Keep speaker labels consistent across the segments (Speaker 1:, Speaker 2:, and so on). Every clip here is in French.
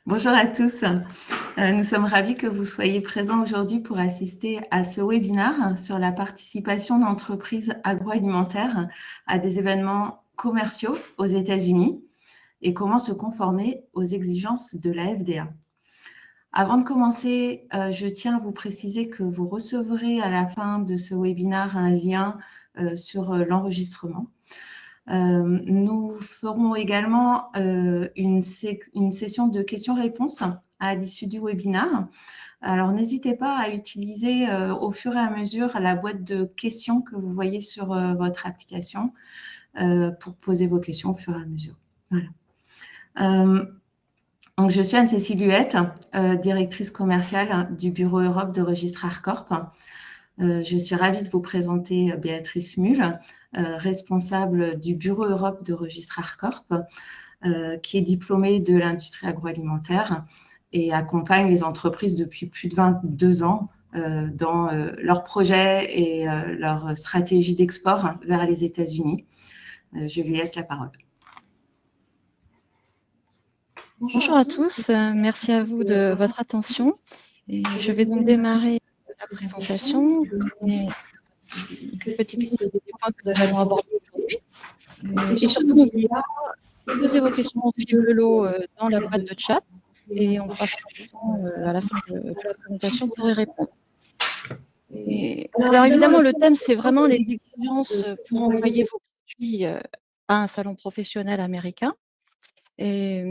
Speaker 1: Bonjour à tous. Nous sommes ravis que vous soyez présents aujourd'hui pour assister à ce webinaire sur la participation d'entreprises agroalimentaires à des événements commerciaux aux États-Unis et comment se conformer aux exigences de la FDA. Avant de commencer, je tiens à vous préciser que vous recevrez à la fin de ce webinaire un lien sur l'enregistrement. Nous ferons également une session de questions-réponses à l'issue du webinaire. Alors, n'hésitez pas à utiliser au fur et à mesure la boîte de questions que vous voyez sur votre application pour poser vos questions au fur et à mesure. Voilà. Donc, je suis Anne-Cécile Huette, directrice commerciale du bureau Europe de Registrar Corp. Je suis ravie de vous présenter Béatrice Muhl, responsable du bureau Europe de Registrar Corp, qui est diplômée de l'industrie agroalimentaire et accompagne les entreprises depuis plus de 22 ans dans leurs projets et leur stratégie d'export vers les États-Unis. Je lui laisse la parole.
Speaker 2: Bonjour à tous, merci à vous de votre attention. Et je vais donc démarrer la présentation. Une petite liste des points que nous allons aborder aujourd'hui. Et surtout, n'oubliez pas de poser vos questions au fil de l'eau dans la boîte de chat et on passera du temps à la fin de la présentation pour y répondre. Alors évidemment, le thème, c'est vraiment les exigences pour envoyer vos produits à un salon professionnel américain. Et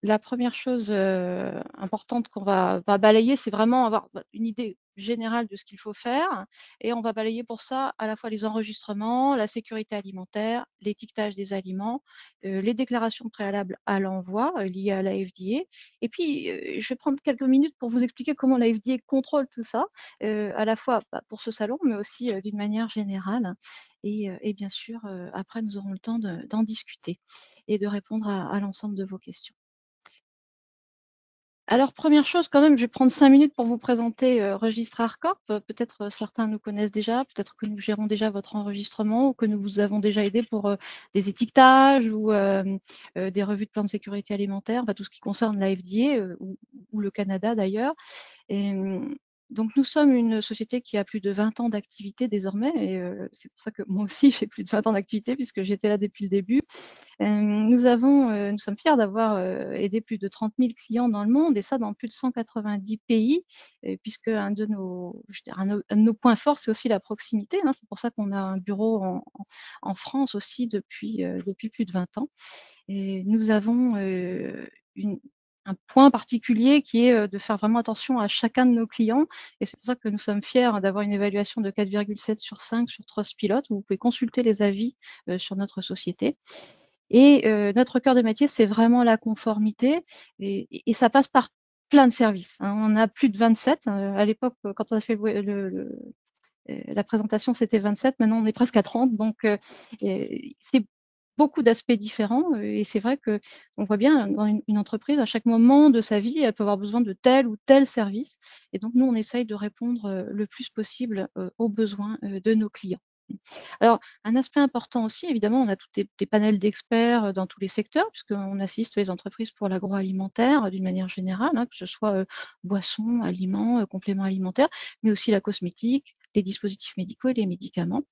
Speaker 2: la première chose importante qu'on va balayer, c'est vraiment avoir une idée générale de ce qu'il faut faire. Et on va balayer pour ça à la fois les enregistrements, la sécurité alimentaire, l'étiquetage des aliments, les déclarations préalables à l'envoi liées à la FDA. Et puis, je vais prendre quelques minutes pour vous expliquer comment la FDA contrôle tout ça, à la fois pour ce salon, mais aussi d'une manière générale. Et bien sûr, après, nous aurons le temps d'en discuter et de répondre à l'ensemble de vos questions. Alors, première chose, quand même, je vais prendre 5 minutes pour vous présenter Registrar Corp. Peut-être certains nous connaissent déjà, peut-être que nous gérons déjà votre enregistrement ou que nous vous avons déjà aidé pour des étiquetages ou des revues de plan de sécurité alimentaire, tout ce qui concerne la FDA ou le Canada d'ailleurs. Et, donc, nous sommes une société qui a plus de 20 ans d'activité désormais, et c'est pour ça que moi aussi j'ai plus de 20 ans d'activité puisque j'étais là depuis le début. Nous sommes fiers d'avoir aidé plus de 30 000 clients dans le monde, et ça dans plus de 190 pays, puisque un de nos points forts, c'est aussi la proximité. C'est pour ça qu'on a un bureau en France aussi depuis plus de 20 ans. Et nous avons un point particulier qui est de faire vraiment attention à chacun de nos clients. Et c'est pour ça que nous sommes fiers d'avoir une évaluation de 4,7 sur 5 sur Trustpilot, où vous pouvez consulter les avis sur notre société. Et notre cœur de métier, c'est vraiment la conformité. Et ça passe par plein de services. On a plus de 27. À l'époque, quand on a fait la présentation, c'était 27. Maintenant, on est presque à 30. Donc, c'est beaucoup d'aspects différents. Et c'est vrai qu'on voit bien dans une entreprise, à chaque moment de sa vie, elle peut avoir besoin de tel ou tel service. Et donc, nous, on essaye de répondre le plus possible aux besoins de nos clients. Alors, un aspect important aussi, évidemment, on a tous des panels d'experts dans tous les secteurs, puisqu'on assiste les entreprises pour l'agroalimentaire d'une manière générale, que ce soit boissons, aliments, compléments alimentaires, mais aussi la cosmétique, les dispositifs médicaux et les médicaments.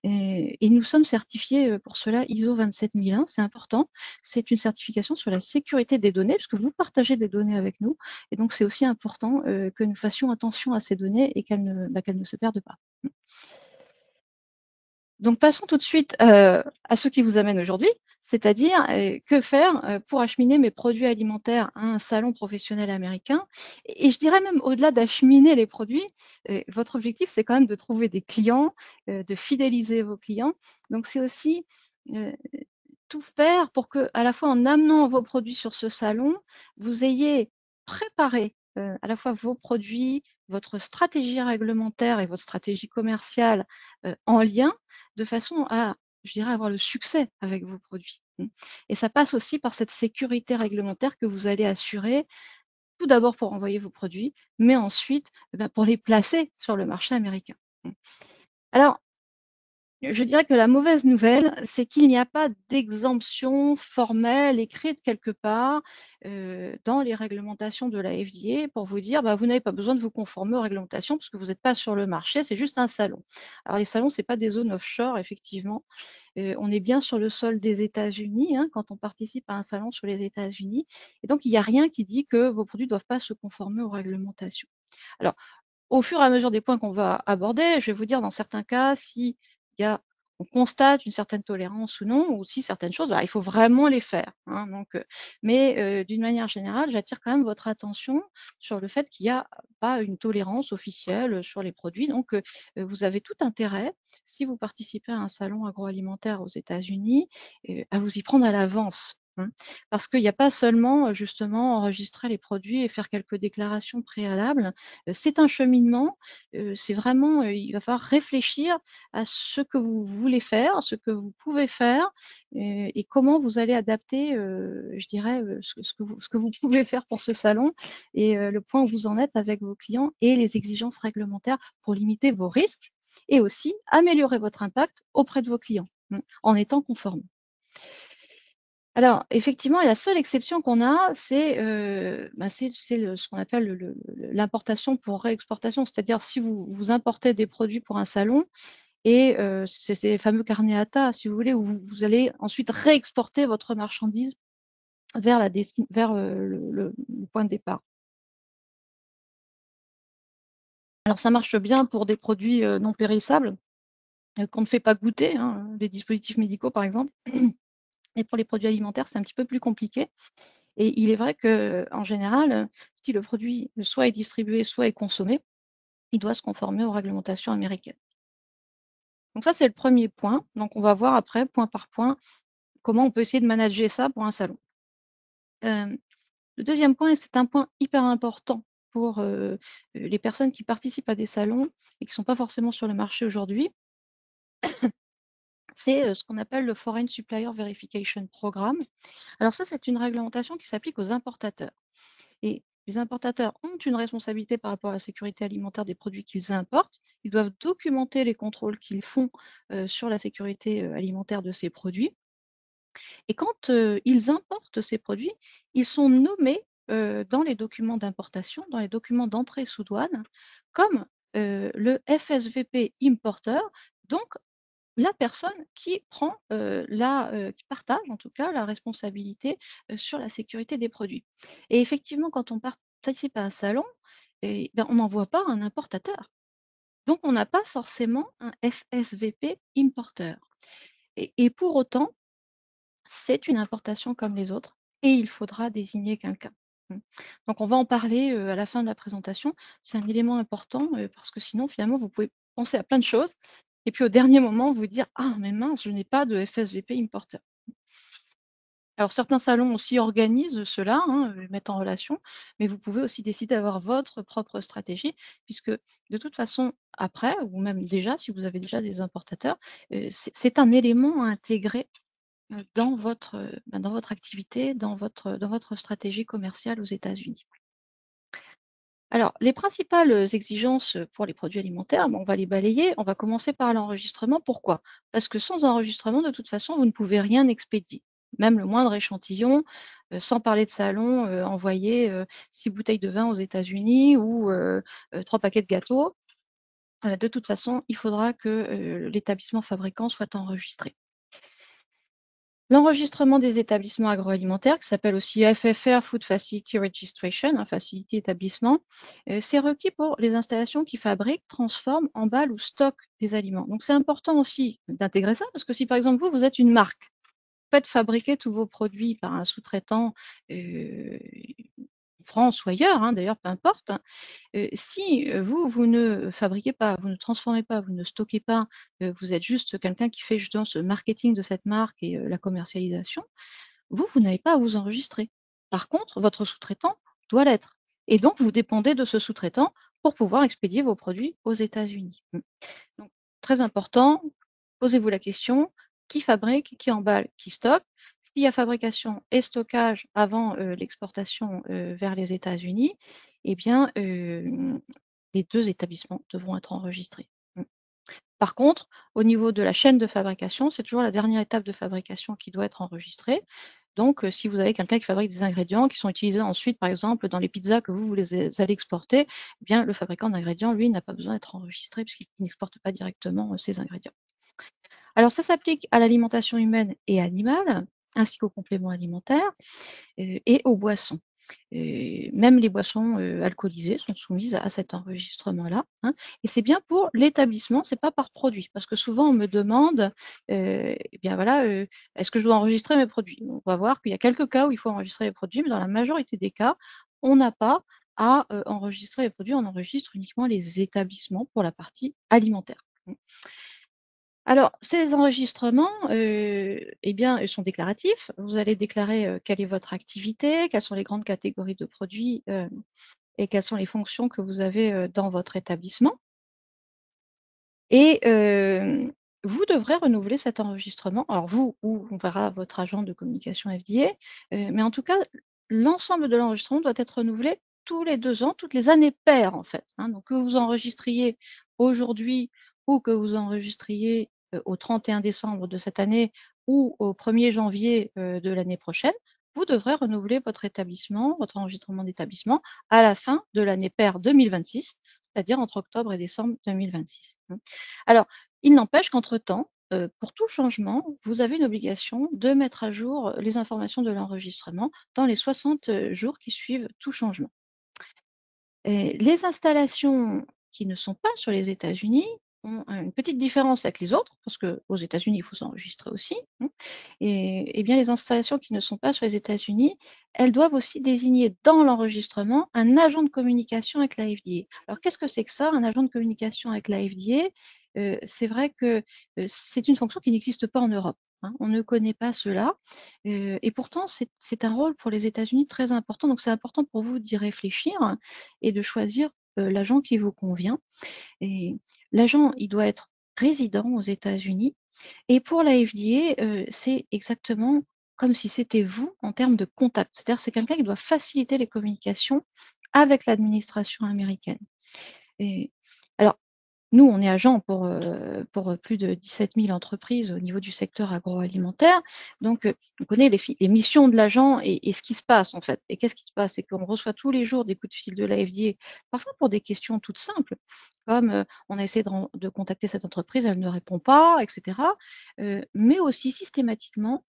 Speaker 2: Et nous sommes certifiés pour cela ISO 27001, c'est important. C'est une certification sur la sécurité des données, puisque vous partagez des données avec nous. Et donc, c'est aussi important que nous fassions attention à ces données et qu'elles ne se perdent pas. Donc, passons tout de suite à ce qui vous amène aujourd'hui, c'est-à-dire que faire pour acheminer mes produits alimentaires à un salon professionnel américain. Et je dirais même au-delà d'acheminer les produits, votre objectif, c'est quand même de trouver des clients, de fidéliser vos clients. Donc, c'est aussi tout faire pour que, à la fois en amenant vos produits sur ce salon, vous ayez préparé à la fois vos produits, votre stratégie réglementaire et votre stratégie commerciale en lien, de façon à, je dirais, avoir le succès avec vos produits. Et ça passe aussi par cette sécurité réglementaire que vous allez assurer, tout d'abord pour envoyer vos produits, mais ensuite pour les placer sur le marché américain. Alors, Je dirais que la mauvaise nouvelle, c'est qu'il n'y a pas d'exemption formelle écrite quelque part dans les réglementations de la FDA pour vous dire bah, vous n'avez pas besoin de vous conformer aux réglementations parce que vous n'êtes pas sur le marché, c'est juste un salon. Alors les salons, ce n'est pas des zones offshore, effectivement. On est bien sur le sol des États-Unis hein, quand on participe à un salon sur les États-Unis. Et donc, il n'y a rien qui dit que vos produits ne doivent pas se conformer aux réglementations. Alors, au fur et à mesure des points qu'on va aborder, je vais vous dire dans certains cas, si on constate une certaine tolérance ou non, ou si certaines choses, il faut vraiment les faire. Hein, mais d'une manière générale, j'attire quand même votre attention sur le fait qu'il n'y a pas une tolérance officielle sur les produits. Donc, vous avez tout intérêt, si vous participez à un salon agroalimentaire aux États-Unis, à vous y prendre à l'avance. Hein, parce qu'il n'y a pas seulement justement enregistrer les produits et faire quelques déclarations préalables, c'est un cheminement, c'est vraiment, il va falloir réfléchir à ce que vous voulez faire, ce que vous pouvez faire et comment vous allez adapter, je dirais, ce que vous pouvez faire pour ce salon et le point où vous en êtes avec vos clients et les exigences réglementaires pour limiter vos risques et aussi améliorer votre impact auprès de vos clients en étant conforme. Alors, effectivement, la seule exception qu'on a, c'est ce qu'on appelle l'importation pour réexportation. C'est-à-dire, si vous importez des produits pour un salon, et c'est ces fameux carnets ATA, si vous voulez, où vous allez ensuite réexporter votre marchandise vers, le point de départ. Alors, ça marche bien pour des produits non périssables qu'on ne fait pas goûter, hein, les dispositifs médicaux, par exemple. Et pour les produits alimentaires, c'est un petit peu plus compliqué. Et il est vrai qu'en général, si le produit soit est distribué, soit est consommé, il doit se conformer aux réglementations américaines. Donc ça, c'est le premier point. Donc on va voir après, point par point, comment on peut essayer de manager ça pour un salon. Le deuxième point, et c'est un point hyper important pour les personnes qui participent à des salons et qui ne sont pas forcément sur le marché aujourd'hui, c'est ce qu'on appelle le Foreign Supplier Verification Programme. Alors ça, c'est une réglementation qui s'applique aux importateurs. Et les importateurs ont une responsabilité par rapport à la sécurité alimentaire des produits qu'ils importent. Ils doivent documenter les contrôles qu'ils font sur la sécurité alimentaire de ces produits. Et quand ils importent ces produits, ils sont nommés dans les documents d'importation, dans les documents d'entrée sous douane, comme le FSVP importeur, donc la personne qui prend qui partage en tout cas la responsabilité sur la sécurité des produits. Et effectivement, quand on participe à un salon, on n'envoie pas un importateur. Donc, on n'a pas forcément un FSVP importeur. Et pour autant, c'est une importation comme les autres et il faudra désigner quelqu'un. Donc, on va en parler à la fin de la présentation. C'est un élément important parce que sinon, finalement, vous pouvez penser à plein de choses et puis au dernier moment, vous dire ah, mais mince, je n'ai pas de FSVP importeur. Alors, certains salons aussi organisent cela, mettent en relation, mais vous pouvez aussi décider d'avoir votre propre stratégie, puisque de toute façon, après, ou même déjà, si vous avez déjà des importateurs, c'est un élément à intégrer dans votre activité, dans votre stratégie commerciale aux États-Unis. Alors, les principales exigences pour les produits alimentaires, on va les balayer. On va commencer par l'enregistrement. Pourquoi? Parce que sans enregistrement, de toute façon, vous ne pouvez rien expédier. Même le moindre échantillon, sans parler de salon, envoyer 6 bouteilles de vin aux États-Unis ou 3 paquets de gâteaux. De toute façon, il faudra que l'établissement fabricant soit enregistré. L'enregistrement des établissements agroalimentaires, qui s'appelle aussi FFR, Food Facility Registration, facilité établissement, c'est requis pour les installations qui fabriquent, transforment, emballent ou stockent des aliments. Donc c'est important aussi d'intégrer ça, parce que si par exemple vous êtes une marque, vous faites fabriquer tous vos produits par un sous-traitant en France ou ailleurs, d'ailleurs peu importe, si vous ne fabriquez pas, vous ne transformez pas, vous ne stockez pas, vous êtes juste quelqu'un qui fait justement ce marketing de cette marque et la commercialisation, vous n'avez pas à vous enregistrer. Par contre, votre sous-traitant doit l'être. Et donc, vous dépendez de ce sous-traitant pour pouvoir expédier vos produits aux États-Unis. Donc, très important, posez-vous la question, qui fabrique, qui emballe, qui stocke? S'il y a fabrication et stockage avant l'exportation vers les États-Unis, eh bien, les 2 établissements devront être enregistrés. Par contre, au niveau de la chaîne de fabrication, c'est toujours la dernière étape de fabrication qui doit être enregistrée. Donc, si vous avez quelqu'un qui fabrique des ingrédients qui sont utilisés ensuite, par exemple, dans les pizzas que vous allez exporter, eh bien, le fabricant d'ingrédients, lui, n'a pas besoin d'être enregistré puisqu'il n'exporte pas directement ces ingrédients. Alors, ça s'applique à l'alimentation humaine et animale, ainsi qu'aux compléments alimentaires et aux boissons. Même les boissons alcoolisées sont soumises à cet enregistrement-là, hein. Et c'est bien pour l'établissement, c'est pas par produit. Parce que souvent, on me demande, eh bien voilà, est-ce que je dois enregistrer mes produits? On va voir qu'il y a quelques cas où il faut enregistrer les produits, mais dans la majorité des cas, on n'a pas à enregistrer les produits, on enregistre uniquement les établissements pour la partie alimentaire. Alors, ces enregistrements, eh bien, ils sont déclaratifs. Vous allez déclarer quelle est votre activité, quelles sont les grandes catégories de produits et quelles sont les fonctions que vous avez dans votre établissement. Et vous devrez renouveler cet enregistrement. Alors, vous, ou on verra votre agent de communication FDA, mais en tout cas, l'ensemble de l'enregistrement doit être renouvelé tous les 2 ans, toutes les années paires, en fait, hein. Donc, que vous enregistriez aujourd'hui ou que vous enregistriez au 31 décembre de cette année ou au 1er janvier de l'année prochaine, vous devrez renouveler votre établissement, votre enregistrement d'établissement à la fin de l'année paire 2026, c'est-à-dire entre octobre et décembre 2026. Alors, il n'empêche qu'entre-temps, pour tout changement, vous avez une obligation de mettre à jour les informations de l'enregistrement dans les 60 jours qui suivent tout changement. Et les installations qui ne sont pas sur les États-Unis ont une petite différence avec les autres, parce qu'aux États-Unis, il faut s'enregistrer aussi, hein. Et bien, les installations qui ne sont pas sur les États-Unis, elles doivent aussi désigner dans l'enregistrement un agent de communication avec la FDA. Alors, qu'est-ce que c'est que ça, un agent de communication avec la FDA? C'est vrai que c'est une fonction qui n'existe pas en Europe, hein. On ne connaît pas cela. Et pourtant, c'est un rôle pour les États-Unis très important. Donc, c'est important pour vous d'y réfléchir et de choisir l'agent qui vous convient. Et l'agent, il doit être résident aux États-Unis. Et pour la FDA, c'est exactement comme si c'était vous en termes de contact. C'est-à-dire c'est quelqu'un qui doit faciliter les communications avec l'administration américaine. Et alors, nous, on est agent pour plus de 17 000 entreprises au niveau du secteur agroalimentaire. Donc, on connaît les missions de l'agent et ce qui se passe, en fait. Et qu'est-ce qui se passe? C'est qu'on reçoit tous les jours des coups de fil de la FDA, parfois pour des questions toutes simples, comme on a essayé de contacter cette entreprise, elle ne répond pas, etc. Mais aussi systématiquement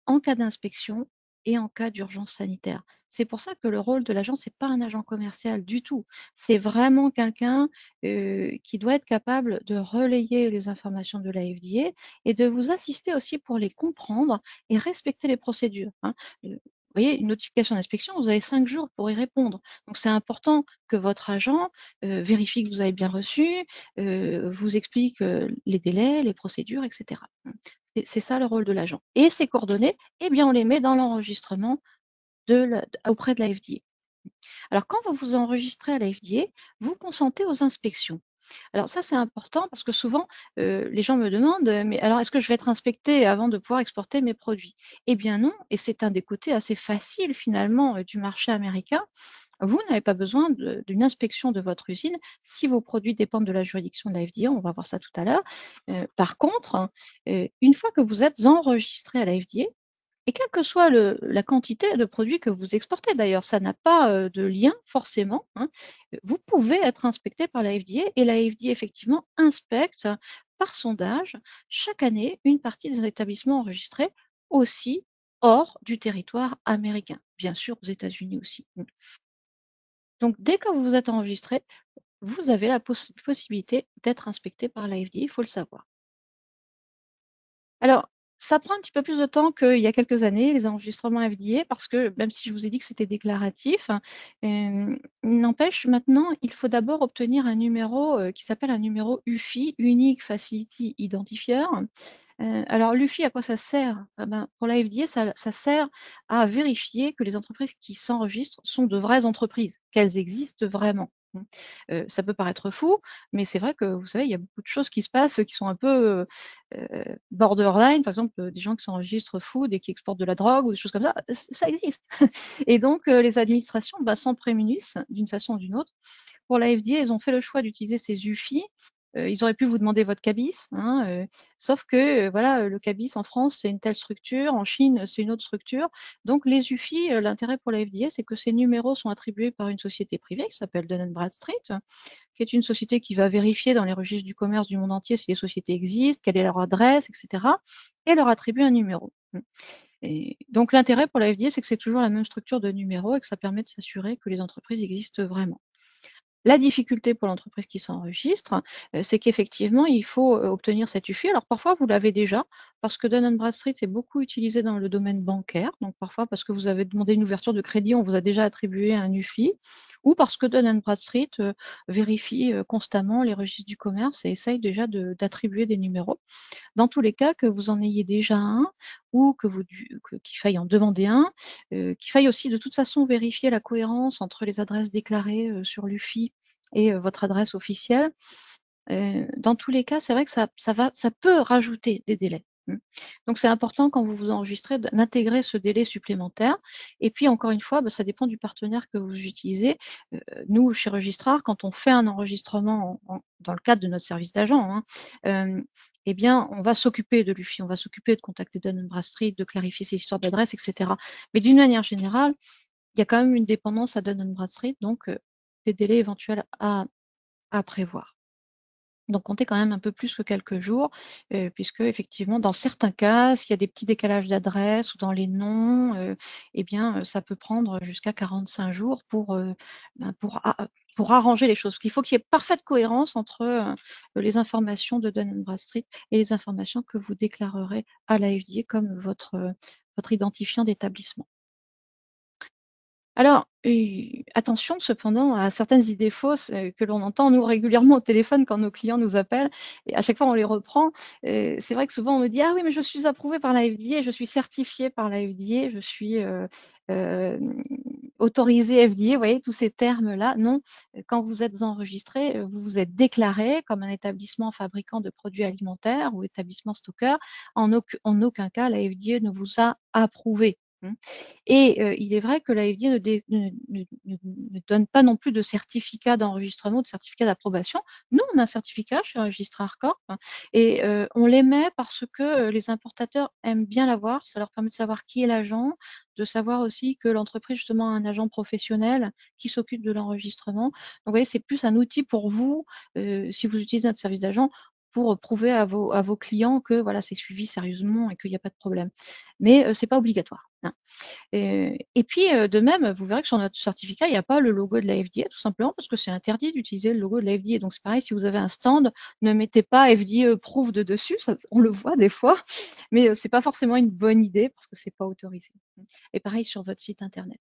Speaker 2: en cas d'inspection et en cas d'urgence sanitaire. C'est pour ça que le rôle de l'agent, c'est pas un agent commercial du tout. C'est vraiment quelqu'un qui doit être capable de relayer les informations de la FDA et de vous assister aussi pour les comprendre et respecter les procédures, hein. Vous voyez, une notification d'inspection, vous avez 5 jours pour y répondre. Donc, c'est important que votre agent vérifie que vous avez bien reçu, vous explique les délais, les procédures, etc. C'est ça le rôle de l'agent. Et ces coordonnées, eh bien, on les met dans l'enregistrement auprès de la FDA. Alors, quand vous vous enregistrez à la FDA, vous consentez aux inspections. Alors ça, c'est important parce que souvent, les gens me demandent, mais alors est-ce que je vais être inspecté avant de pouvoir exporter mes produits? Eh bien non, et c'est un des côtés assez faciles finalement du marché américain. Vous n'avez pas besoin d'une inspection de votre usine si vos produits dépendent de la juridiction de la FDA, on va voir ça tout à l'heure. Par contre, une fois que vous êtes enregistré à la FDA, et quelle que soit la quantité de produits que vous exportez, d'ailleurs, ça n'a pas de lien forcément, hein, vous pouvez être inspecté par la FDA et la FDA effectivement inspecte par sondage chaque année une partie des établissements enregistrés aussi hors du territoire américain, bien sûr aux États-Unis aussi. Donc dès que vous vous êtes enregistré, vous avez la possibilité d'être inspecté par la FDA, il faut le savoir. Alors, ça prend un petit peu plus de temps qu'il y a quelques années, les enregistrements FDA, parce que même si je vous ai dit que c'était déclaratif, n'empêche, maintenant, il faut d'abord obtenir un numéro qui s'appelle un numéro UFI, Unique Facility Identifier. Alors, l'UFI, à quoi ça sert? Ah ben, pour la FDA, ça sert à vérifier que les entreprises qui s'enregistrent sont de vraies entreprises, qu'elles existent vraiment. Ça peut paraître fou, mais c'est vrai que vous savez, il y a beaucoup de choses qui se passent qui sont un peu borderline, par exemple, des gens qui s'enregistrent food et qui exportent de la drogue ou des choses comme ça, ça existe. Et donc, les administrations s'en prémunissent d'une façon ou d'une autre. Pour la FDA, ils ont fait le choix d'utiliser ces UFI ils auraient pu vous demander votre CABIS, hein, sauf que voilà, le CABIS en France, c'est une telle structure, en Chine, c'est une autre structure. Donc les UFI, l'intérêt pour la FDA, c'est que ces numéros sont attribués par une société privée qui s'appelle Dun& Bradstreet, qui est une société qui va vérifier dans les registres du commerce du monde entier si les sociétés existent, quelle est leur adresse, etc., et leur attribuer un numéro. Et donc l'intérêt pour la FDA, c'est que c'est toujours la même structure de numéro et que ça permet de s'assurer que les entreprises existent vraiment. La difficulté pour l'entreprise qui s'enregistre, c'est qu'effectivement, il faut obtenir cette UFI. Alors parfois, vous l'avez déjà, parce que Dun & Bradstreet est beaucoup utilisé dans le domaine bancaire. Donc parfois, parce que vous avez demandé une ouverture de crédit, on vous a déjà attribué un UFI, ou parce que Dun & Bradstreet vérifie constamment les registres du commerce et essaye déjà d'attribuer des numéros. Dans tous les cas, que vous en ayez déjà un ou qu'il faille en demander un, qu'il faille aussi de toute façon vérifier la cohérence entre les adresses déclarées sur l'UFI et votre adresse officielle. Dans tous les cas, c'est vrai que ça peut rajouter des délais. Donc c'est important quand vous vous enregistrez d'intégrer ce délai supplémentaire. Et puis encore une fois, ça dépend du partenaire que vous utilisez. Nous, chez Registrar, quand on fait un enregistrement dans le cadre de notre service d'agent, eh bien, on va s'occuper de l'UFI, on va s'occuper de contacter Dun & Bradstreet, de clarifier ses histoires d'adresse, etc. Mais d'une manière générale, il y a quand même une dépendance à Dun & Bradstreet, donc des délais éventuels à prévoir. Donc comptez quand même un peu plus que quelques jours, puisque effectivement, dans certains cas, s'il y a des petits décalages d'adresse ou dans les noms, eh bien, ça peut prendre jusqu'à 45 jours pour arranger les choses. Il faut qu'il y ait parfaite cohérence entre les informations de Dun & Bradstreet et les informations que vous déclarerez à la FDA comme votre identifiant d'établissement. Alors, attention cependant à certaines idées fausses que l'on entend, nous, régulièrement au téléphone quand nos clients nous appellent, et à chaque fois on les reprend. C'est vrai que souvent on me dit « Ah oui, mais je suis approuvé par la FDA, je suis certifié par la FDA, je suis autorisé FDA », vous voyez, tous ces termes-là. Non, quand vous êtes enregistré, vous vous êtes déclaré comme un établissement fabricant de produits alimentaires ou établissement stockeur. En aucun cas, la FDA ne vous a approuvé. Et il est vrai que la FDA ne donne pas non plus de certificat d'enregistrement, de certificat d'approbation. Nous, on a un certificat chez Registrar Corp et on l'émet parce que les importateurs aiment bien l'avoir. Ça leur permet de savoir qui est l'agent, de savoir aussi que l'entreprise justement a un agent professionnel qui s'occupe de l'enregistrement. Donc, vous voyez, c'est plus un outil pour vous, si vous utilisez notre service d'agent, pour prouver à vos clients que voilà, c'est suivi sérieusement et qu'il n'y a pas de problème. Mais ce n'est pas obligatoire. Et puis, de même, vous verrez que sur notre certificat, il n'y a pas le logo de la FDA, tout simplement parce que c'est interdit d'utiliser le logo de la FDA. Donc, c'est pareil, si vous avez un stand, ne mettez pas FDA approved dessus, ça, on le voit des fois, mais ce n'est pas forcément une bonne idée parce que ce n'est pas autorisé. Et pareil sur votre site internet.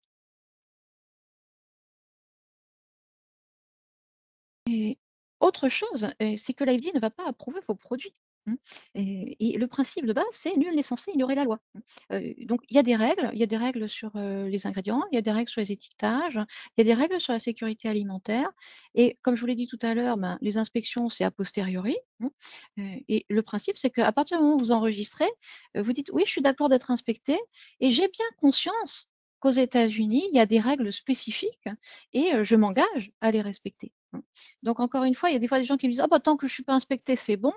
Speaker 2: Et autre chose, c'est que la FDA ne va pas approuver vos produits. Et le principe de base, c'est nul n'est censé ignorer la loi. Donc il y a des règles sur les ingrédients, il y a des règles sur les étiquetages, il y a des règles sur la sécurité alimentaire. Et comme je vous l'ai dit tout à l'heure, les inspections, c'est a posteriori. Et le principe, c'est qu'à partir du moment où vous enregistrez, vous dites oui, je suis d'accord d'être inspecté et j'ai bien conscience qu'aux États-Unis, il y a des règles spécifiques et je m'engage à les respecter. Donc, encore une fois, il y a des fois des gens qui me disent « Ah, tant que je ne suis pas inspecté, c'est bon ».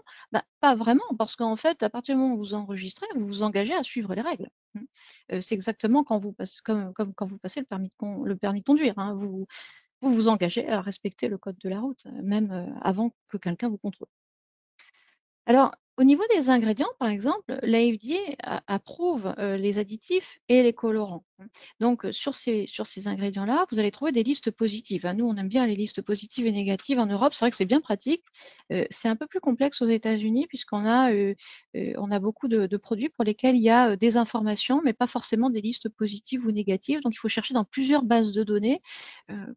Speaker 2: Pas vraiment, parce qu'en fait, à partir du moment où vous enregistrez, vous vous engagez à suivre les règles. C'est exactement quand vous passez, comme quand vous passez le permis de conduire. Vous vous engagez à respecter le code de la route, même avant que quelqu'un vous contrôle. Alors, au niveau des ingrédients, par exemple, la FDA approuve les additifs et les colorants. Donc, sur ces ingrédients-là, vous allez trouver des listes positives. Nous, on aime bien les listes positives et négatives en Europe. C'est vrai que c'est bien pratique. C'est un peu plus complexe aux États-Unis puisqu'on a beaucoup de produits pour lesquels il y a des informations, mais pas forcément des listes positives ou négatives. Donc, il faut chercher dans plusieurs bases de données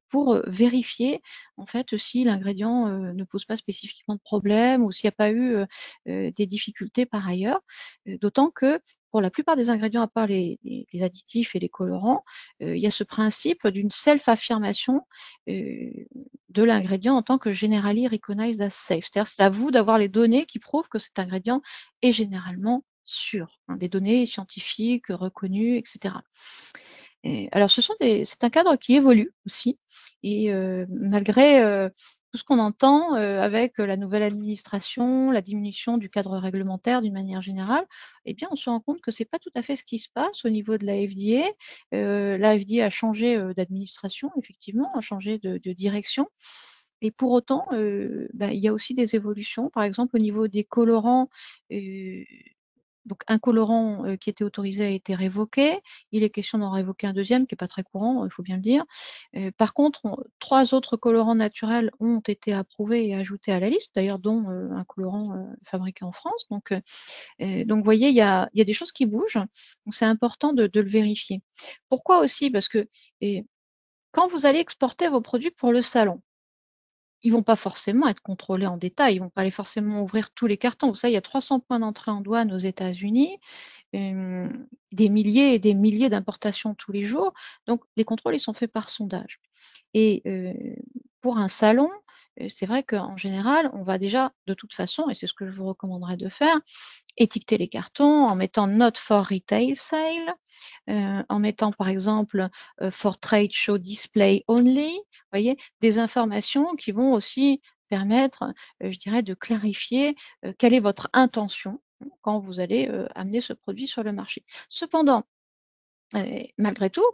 Speaker 2: pour vérifier en fait si l'ingrédient ne pose pas spécifiquement de problème ou s'il n'y a pas eu des difficultés par ailleurs. D'autant que pour la plupart des ingrédients, à part les additifs et les colorants, il y a ce principe d'une self-affirmation de l'ingrédient en tant que generally recognized as safe. C'est-à-dire c'est à vous d'avoir les données qui prouvent que cet ingrédient est généralement sûr, des données scientifiques reconnues, etc. Alors, c'est un cadre qui évolue aussi, et malgré tout ce qu'on entend avec la nouvelle administration, la diminution du cadre réglementaire d'une manière générale, eh bien, on se rend compte que c'est pas tout à fait ce qui se passe au niveau de la FDA. La FDA a changé d'administration, effectivement, a changé de direction. Et pour autant, il y a aussi des évolutions. Par exemple, au niveau des colorants, donc un colorant qui était autorisé a été révoqué. Il est question d'en révoquer un deuxième qui n'est pas très courant, il faut bien le dire. Par contre, 3 autres colorants naturels ont été approuvés et ajoutés à la liste, d'ailleurs dont un colorant fabriqué en France. Donc, vous voyez, il y a des choses qui bougent. Donc, c'est important de le vérifier. Pourquoi aussi? Parce que quand vous allez exporter vos produits pour le salon, ils vont pas forcément être contrôlés en détail, ils vont pas aller forcément ouvrir tous les cartons. Vous savez, il y a 300 points d'entrée en douane aux États-Unis, des milliers et des milliers d'importations tous les jours. Donc, les contrôles, ils sont faits par sondage. Et pour un salon, c'est vrai qu'en général, on va déjà, de toute façon, et c'est ce que je vous recommanderais de faire, étiqueter les cartons en mettant Not for Retail Sale, en mettant par exemple For Trade Show Display Only, vous voyez, des informations qui vont aussi permettre, je dirais, de clarifier quelle est votre intention quand vous allez amener ce produit sur le marché. Cependant, malgré tout,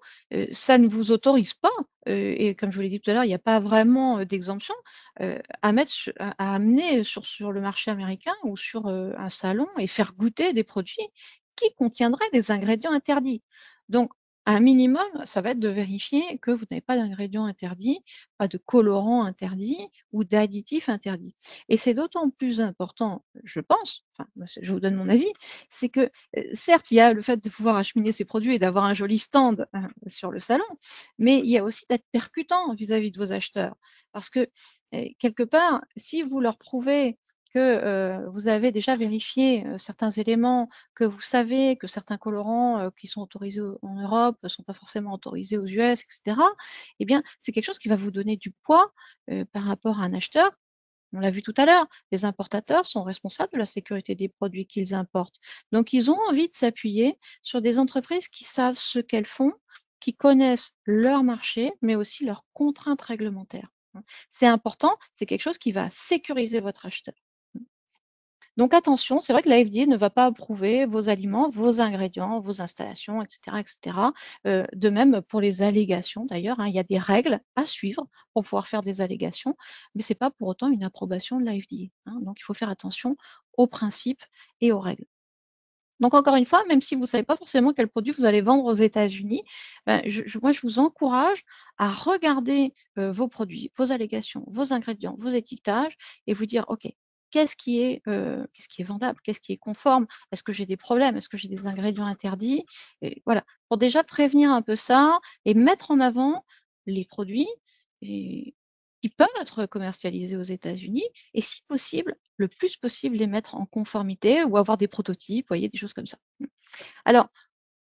Speaker 2: ça ne vous autorise pas, et comme je vous l'ai dit tout à l'heure, il n'y a pas vraiment d'exemption à amener sur le marché américain ou sur un salon et faire goûter des produits qui contiendraient des ingrédients interdits. Donc, un minimum, ça va être de vérifier que vous n'avez pas d'ingrédients interdits, pas de colorants interdits ou d'additifs interdits. Et c'est d'autant plus important, je pense, enfin, je vous donne mon avis, c'est que certes, il y a le fait de pouvoir acheminer ses produits et d'avoir un joli stand sur le salon, mais il y a aussi d'être percutant vis-à-vis de vos acheteurs. Parce que quelque part, si vous leur prouvez que vous avez déjà vérifié certains éléments, que vous savez que certains colorants qui sont autorisés en Europe ne sont pas forcément autorisés aux US, etc., eh bien, c'est quelque chose qui va vous donner du poids par rapport à un acheteur. On l'a vu tout à l'heure, les importateurs sont responsables de la sécurité des produits qu'ils importent. Donc, ils ont envie de s'appuyer sur des entreprises qui savent ce qu'elles font, qui connaissent leur marché, mais aussi leurs contraintes réglementaires. C'est important, c'est quelque chose qui va sécuriser votre acheteur. Donc attention, c'est vrai que la FDA ne va pas approuver vos aliments, vos ingrédients, vos installations, etc., etc. De même pour les allégations d'ailleurs, il y a des règles à suivre pour pouvoir faire des allégations, mais ce n'est pas pour autant une approbation de la FDA. Donc il faut faire attention aux principes et aux règles. Donc encore une fois, même si vous ne savez pas forcément quel produit vous allez vendre aux États-Unis, moi je vous encourage à regarder vos produits, vos allégations, vos ingrédients, vos étiquetages et vous dire, OK, qu'est-ce qui est vendable, qu'est-ce qui est conforme, est-ce que j'ai des problèmes, est-ce que j'ai des ingrédients interdits, et voilà, pour déjà prévenir un peu ça et mettre en avant les produits qui peuvent être commercialisés aux États-Unis et si possible, le plus possible les mettre en conformité ou avoir des prototypes, vous voyez, des choses comme ça. Alors,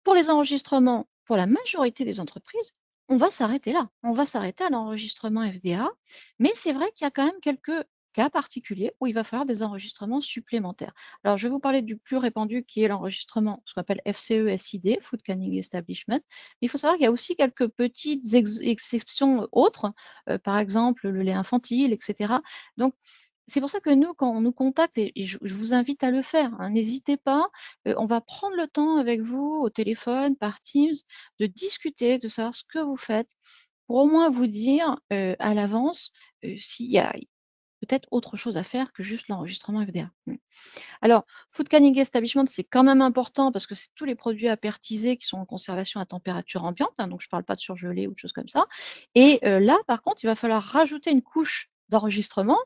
Speaker 2: pour les enregistrements, pour la majorité des entreprises, on va s'arrêter là. On va s'arrêter à l'enregistrement FDA, mais c'est vrai qu'il y a quand même quelques cas particuliers où il va falloir des enregistrements supplémentaires. Alors, je vais vous parler du plus répandu qui est l'enregistrement, ce qu'on appelle FCE-SID, Food Canning Establishment. Mais il faut savoir qu'il y a aussi quelques petites exceptions autres, par exemple le lait infantile, etc. Donc, c'est pour ça que nous, quand on nous contacte, et je vous invite à le faire, n'hésitez pas, on va prendre le temps avec vous au téléphone, par Teams, de discuter, de savoir ce que vous faites, pour au moins vous dire à l'avance s'il y a peut-être autre chose à faire que juste l'enregistrement FDA. Alors, Food Canning Establishment, c'est quand même important parce que c'est tous les produits apertisés qui sont en conservation à température ambiante, donc je ne parle pas de surgelé ou de choses comme ça. Et là, par contre, il va falloir rajouter une couche d'enregistrement.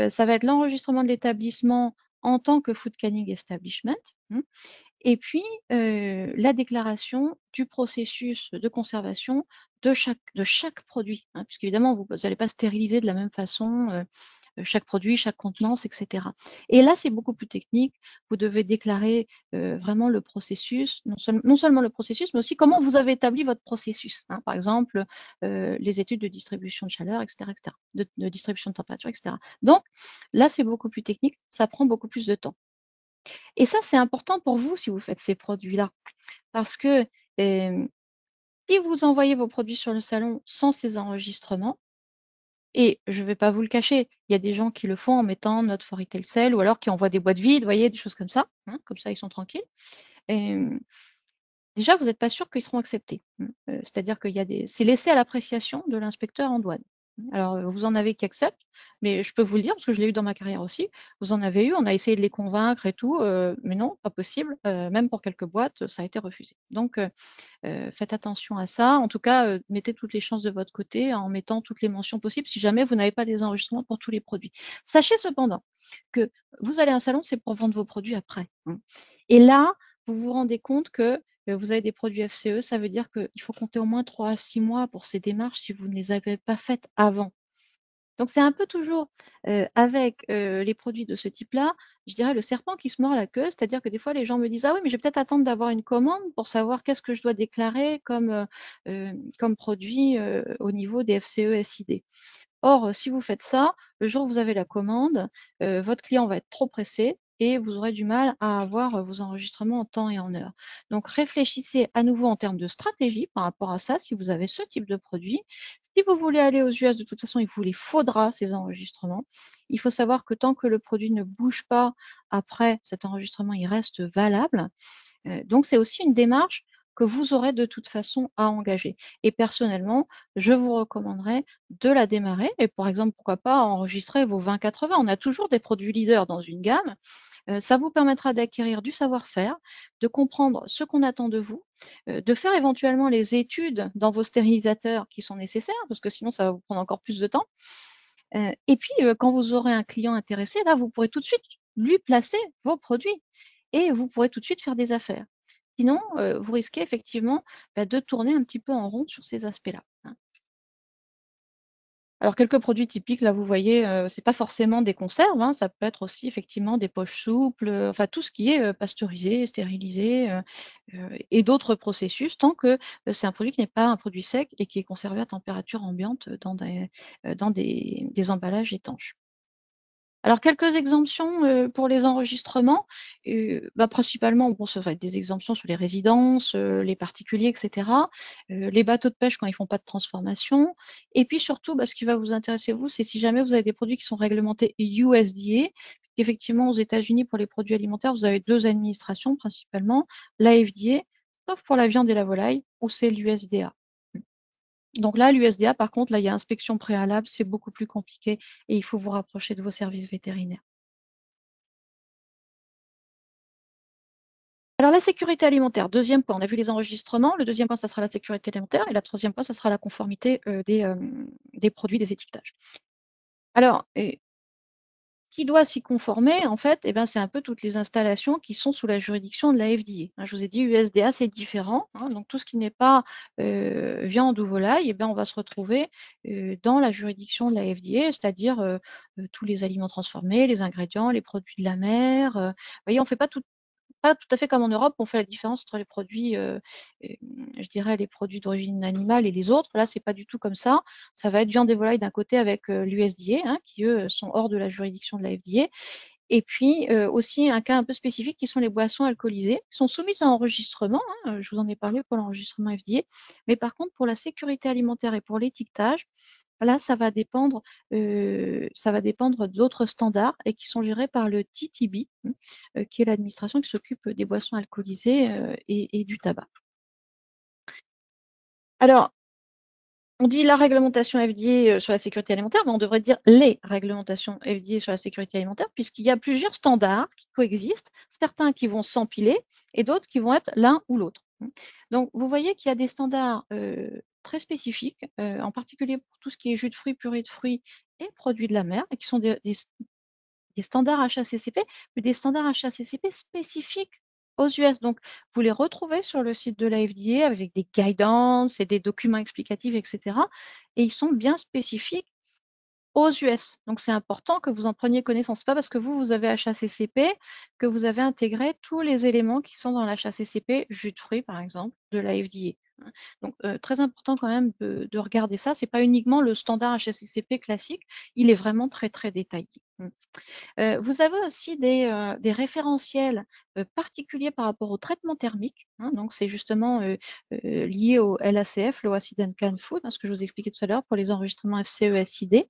Speaker 2: Ça va être l'enregistrement de l'établissement en tant que Food Canning Establishment. Et puis, la déclaration du processus de conservation de chaque produit, puisqu'évidemment, vous n'allez pas stériliser de la même façon chaque produit, chaque contenance, etc. Et là, c'est beaucoup plus technique. Vous devez déclarer vraiment le processus, non seulement le processus, mais aussi comment vous avez établi votre processus. Par exemple, les études de distribution de chaleur, etc., etc., de distribution de température, etc. Donc, là, c'est beaucoup plus technique. Ça prend beaucoup plus de temps. Et ça, c'est important pour vous si vous faites ces produits-là. Parce que si vous envoyez vos produits sur le salon sans ces enregistrements, Et je ne vais pas vous le cacher, il y a des gens qui le font en mettant Not for Retail Sale ou alors qui envoient des boîtes vides, vous voyez, des choses comme ça, hein, comme ça ils sont tranquilles. Et, déjà, vous n'êtes pas sûr qu'ils seront acceptés. C'est-à-dire qu'il y a c'est laissé à l'appréciation de l'inspecteur en douane. Alors, vous en avez qui acceptent, mais je peux vous le dire parce que je l'ai eu dans ma carrière aussi. Vous en avez eu, on a essayé de les convaincre et tout, mais non, pas possible. Même pour quelques boîtes, ça a été refusé. Donc, faites attention à ça. En tout cas, mettez toutes les chances de votre côté en mettant toutes les mentions possibles si jamais vous n'avez pas des enregistrements pour tous les produits. Sachez cependant que vous allez à un salon, c'est pour vendre vos produits après. Et là, vous vous rendez compte que vous avez des produits FCE, ça veut dire qu'il faut compter au moins 3 à 6 mois pour ces démarches si vous ne les avez pas faites avant. Donc c'est un peu toujours avec les produits de ce type-là, je dirais le serpent qui se mord la queue, c'est-à-dire que des fois les gens me disent ah oui mais je vais peut-être attendre d'avoir une commande pour savoir qu'est-ce que je dois déclarer comme produit au niveau des FCE SID. Or, si vous faites ça, le jour où vous avez la commande, votre client va être trop pressé et vous aurez du mal à avoir vos enregistrements en temps et en heure. Donc, réfléchissez à nouveau en termes de stratégie par rapport à ça, si vous avez ce type de produit. Si vous voulez aller aux US, de toute façon, il vous les faudra, ces enregistrements. Il faut savoir que tant que le produit ne bouge pas après cet enregistrement, il reste valable. Donc, c'est aussi une démarche que vous aurez de toute façon à engager. Et personnellement, je vous recommanderais de la démarrer et par exemple, pourquoi pas enregistrer vos 20-80. On a toujours des produits leaders dans une gamme. Ça vous permettra d'acquérir du savoir-faire, de comprendre ce qu'on attend de vous, de faire éventuellement les études dans vos stérilisateurs qui sont nécessaires, parce que sinon ça va vous prendre encore plus de temps. Et puis, quand vous aurez un client intéressé, là, vous pourrez tout de suite lui placer vos produits et vous pourrez tout de suite faire des affaires. Sinon, vous risquez effectivement de tourner un petit peu en rond sur ces aspects-là. Alors, quelques produits typiques, là, vous voyez, ce n'est pas forcément des conserves, hein, ça peut être aussi effectivement des poches souples, enfin tout ce qui est pasteurisé, stérilisé et d'autres processus, tant que c'est un produit qui n'est pas un produit sec et qui est conservé à température ambiante dans des emballages étanches. Alors, quelques exemptions pour les enregistrements. Principalement, bon, ça va être des exemptions sur les résidences, les particuliers, etc. Les bateaux de pêche quand ils ne font pas de transformation. Et puis surtout, ce qui va vous intéresser, vous, c'est si jamais vous avez des produits qui sont réglementés USDA. Effectivement, aux États-Unis, pour les produits alimentaires, vous avez deux administrations principalement, la FDA, sauf pour la viande et la volaille, où c'est l'USDA. Donc là, l'USDA, par contre, là, il y a inspection préalable, c'est beaucoup plus compliqué et il faut vous rapprocher de vos services vétérinaires. Alors, la sécurité alimentaire, deuxième point, on a vu les enregistrements. Le deuxième point, ça sera la sécurité alimentaire. Et la troisième point, ça sera la conformité des produits, des étiquetages. Alors, qui doit s'y conformer, en fait, c'est un peu toutes les installations qui sont sous la juridiction de la FDA. Je vous ai dit, USDA, c'est différent. Donc, tout ce qui n'est pas viande ou volaille, on va se retrouver dans la juridiction de la FDA, c'est-à-dire tous les aliments transformés, les ingrédients, les produits de la mer. Vous voyez, on ne fait pas tout à fait comme en Europe, on fait la différence entre les produits, je dirais les produits d'origine animale et les autres. Là, c'est pas du tout comme ça. Ça va être viande et volaille d'un côté avec l'USDA, qui eux sont hors de la juridiction de la FDA. Et puis aussi un cas un peu spécifique qui sont les boissons alcoolisées, qui sont soumises à enregistrement. Je vous en ai parlé pour l'enregistrement FDA. Mais par contre, pour la sécurité alimentaire et pour l'étiquetage, là, ça va dépendre d'autres standards et qui sont gérés par le TTB, qui est l'administration qui s'occupe des boissons alcoolisées et du tabac. Alors, on dit la réglementation FDA sur la sécurité alimentaire, mais on devrait dire les réglementations FDA sur la sécurité alimentaire, puisqu'il y a plusieurs standards qui coexistent, certains qui vont s'empiler et d'autres qui vont être l'un ou l'autre. Donc, vous voyez qu'il y a des standards très spécifiques, en particulier pour tout ce qui est jus de fruits, purée de fruits et produits de la mer, et qui sont des standards HACCP, mais des standards HACCP spécifiques aux US. Donc, vous les retrouvez sur le site de la FDA avec des guidance et des documents explicatifs, etc. Et ils sont bien spécifiques aux US. Donc, c'est important que vous en preniez connaissance. Ce n'est pas parce que vous avez HACCP que vous avez intégré tous les éléments qui sont dans l'HACCP, jus de fruits, par exemple, de la FDA. Donc, très important quand même de regarder ça. Ce n'est pas uniquement le standard HACCP classique. Il est vraiment très, très détaillé. Vous avez aussi des référentiels particuliers par rapport au traitement thermique, hein, donc c'est justement lié au LACF, Low Acid and Canned Food, hein, ce que je vous expliquais tout à l'heure pour les enregistrements FCE, SID.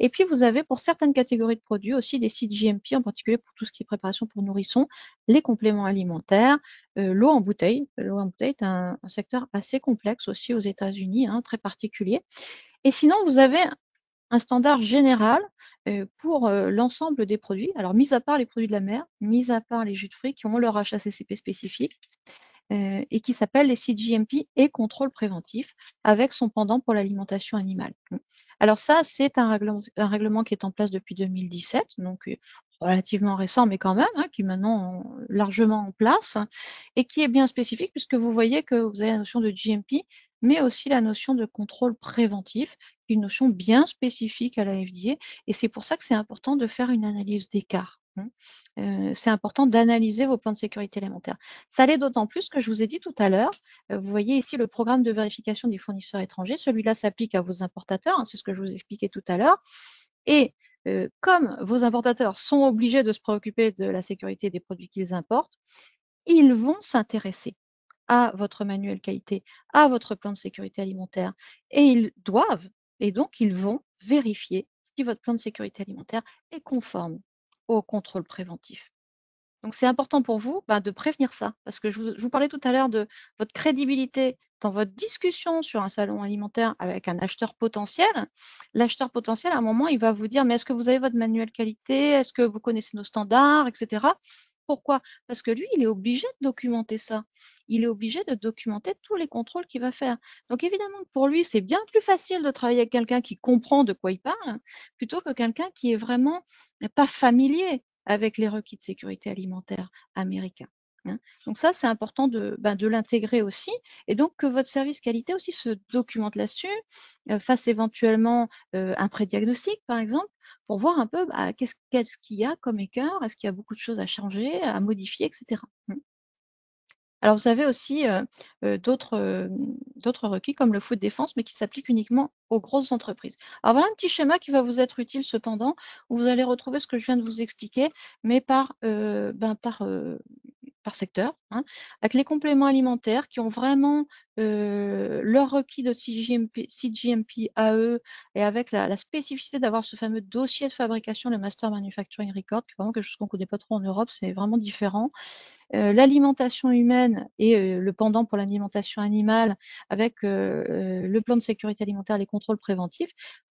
Speaker 2: Et puis vous avez pour certaines catégories de produits aussi des sites GMP, en particulier pour tout ce qui est préparation pour nourrissons, les compléments alimentaires, l'eau en bouteille. L'eau en bouteille est un secteur assez complexe aussi aux États-Unis, hein, très particulier. Et sinon, vous avez un standard général pour l'ensemble des produits. Alors, mis à part les produits de la mer, mis à part les jus de fruits qui ont leur HACCP spécifique et qui s'appelle les CGMP et contrôle préventif avec son pendant pour l'alimentation animale. Alors ça, c'est un règlement qui est en place depuis 2017, donc relativement récent, mais quand même, hein, qui est maintenant largement en place et qui est bien spécifique puisque vous voyez que vous avez la notion de GMP, mais aussi la notion de contrôle préventif, une notion bien spécifique à la FDA, et c'est pour ça que c'est important de faire une analyse d'écart. C'est important d'analyser vos plans de sécurité alimentaire. Ça l'est d'autant plus que je vous ai dit tout à l'heure, vous voyez ici le programme de vérification des fournisseurs étrangers. Celui-là s'applique à vos importateurs, hein, c'est ce que je vous expliquais tout à l'heure. Et comme vos importateurs sont obligés de se préoccuper de la sécurité des produits qu'ils importent, ils vont s'intéresser à votre manuel qualité, à votre plan de sécurité alimentaire, et ils doivent, et donc ils vont vérifier si votre plan de sécurité alimentaire est conforme au contrôle préventif. Donc c'est important pour vous de prévenir ça, parce que je vous parlais tout à l'heure de votre crédibilité dans votre discussion sur un salon alimentaire avec un acheteur potentiel. L'acheteur potentiel, à un moment, il va vous dire, mais est-ce que vous avez votre manuel qualité? Est-ce que vous connaissez nos standards, etc. Pourquoi? Parce que lui, il est obligé de documenter ça. Il est obligé de documenter tous les contrôles qu'il va faire. Donc évidemment, pour lui, c'est bien plus facile de travailler avec quelqu'un qui comprend de quoi il parle, plutôt que quelqu'un qui est vraiment pas familier avec les requis de sécurité alimentaire américains. Donc ça, c'est important de l'intégrer aussi, et donc que votre service qualité aussi se documente là-dessus, fasse éventuellement un pré-diagnostic, par exemple, pour voir un peu qu'est-ce qu'il y a comme écart, est-ce qu'il y a beaucoup de choses à changer, à modifier, etc. Alors, vous avez aussi d'autres requis comme le food défense, mais qui s'appliquent uniquement aux grosses entreprises. Alors, voilà un petit schéma qui va vous être utile cependant, où vous allez retrouver ce que je viens de vous expliquer, mais par secteur, hein, avec les compléments alimentaires qui ont vraiment leur requis de CGMP à eux, et avec la spécificité d'avoir ce fameux dossier de fabrication, le Master Manufacturing Record, qui est vraiment quelque chose qu'on ne connaît pas trop en Europe, c'est vraiment différent. L'alimentation humaine et le pendant pour l'alimentation animale avec le plan de sécurité alimentaire, les contrôles préventifs,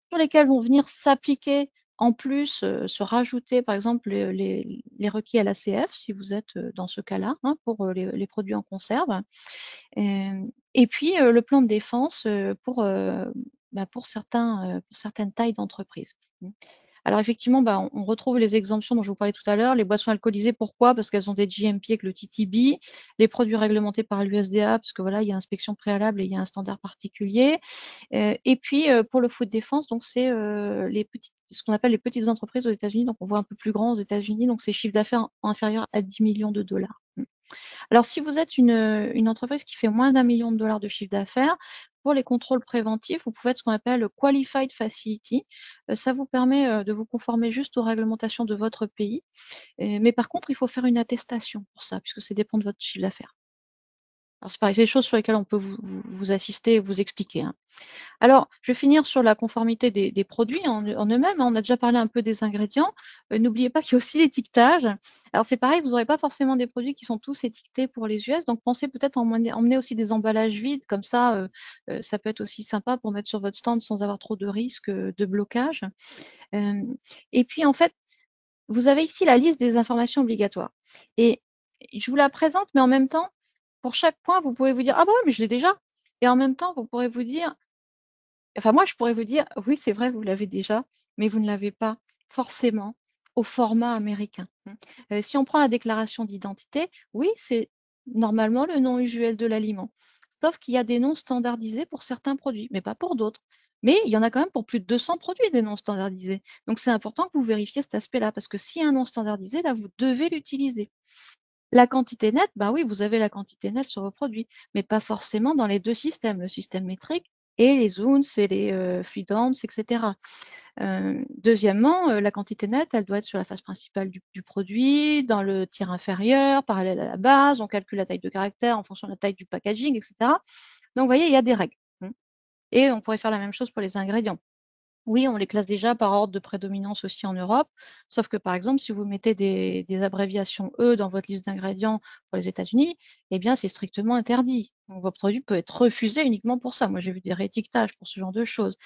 Speaker 2: sur lesquels vont venir s'appliquer en plus, se rajouter par exemple les requis à l'ACF, si vous êtes dans ce cas-là, hein, pour les produits en conserve. Et puis le plan de défense pour certaines tailles d'entreprise. Alors effectivement, on retrouve les exemptions dont je vous parlais tout à l'heure. Les boissons alcoolisées, pourquoi? Parce qu'elles ont des GMP avec le TTB. Les produits réglementés par l'USDA, parce que voilà, il y a inspection préalable et il y a un standard particulier. Et puis pour le food défense, donc c'est ce qu'on appelle les petites entreprises aux États-Unis. Donc on voit un peu plus grand aux États-Unis. Donc c'est chiffre d'affaires inférieur à 10 millions de dollars. Alors, si vous êtes une entreprise qui fait moins d'1 million de dollars de chiffre d'affaires, pour les contrôles préventifs, vous pouvez être ce qu'on appelle le Qualified Facility. Ça vous permet de vous conformer juste aux réglementations de votre pays. Mais par contre, il faut faire une attestation pour ça, puisque ça dépend de votre chiffre d'affaires. Alors, c'est pareil, c'est des choses sur lesquelles on peut vous assister et vous expliquer, hein. Alors, je vais finir sur la conformité des produits en eux-mêmes. On a déjà parlé un peu des ingrédients. N'oubliez pas qu'il y a aussi l'étiquetage. Alors, c'est pareil, vous n'aurez pas forcément des produits qui sont tous étiquetés pour les US. Donc, pensez peut-être à emmener aussi des emballages vides. Comme ça, ça peut être aussi sympa pour mettre sur votre stand sans avoir trop de risques de blocage. Et puis, en fait, vous avez ici la liste des informations obligatoires. Et je vous la présente, mais en même temps, pour chaque point, vous pouvez vous dire, ah bah oui, mais je l'ai déjà. Et en même temps, vous pourrez vous dire, enfin, moi, je pourrais vous dire, oui, c'est vrai, vous l'avez déjà, mais vous ne l'avez pas forcément au format américain. Si on prend la déclaration d'identité, oui, c'est normalement le nom usuel de l'aliment. Sauf qu'il y a des noms standardisés pour certains produits, mais pas pour d'autres. Mais il y en a quand même pour plus de 200 produits des noms standardisés. Donc, c'est important que vous vérifiez cet aspect-là, parce que s'il y a un nom standardisé, là, vous devez l'utiliser. La quantité nette, oui, vous avez la quantité nette sur vos produits, mais pas forcément dans les deux systèmes, le système métrique et les ounces et les fluid ounces, etc. Deuxièmement, la quantité nette, elle doit être sur la face principale du produit, dans le tiers inférieur, parallèle à la base. On calcule la taille de caractère en fonction de la taille du packaging, etc. Donc, vous voyez, il y a des règles. Et on pourrait faire la même chose pour les ingrédients. Oui, on les classe déjà par ordre de prédominance aussi en Europe, sauf que par exemple, si vous mettez des abréviations E dans votre liste d'ingrédients pour les États-Unis, eh bien, c'est strictement interdit. Donc, votre produit peut être refusé uniquement pour ça. Moi, j'ai vu des réétiquetages pour ce genre de choses.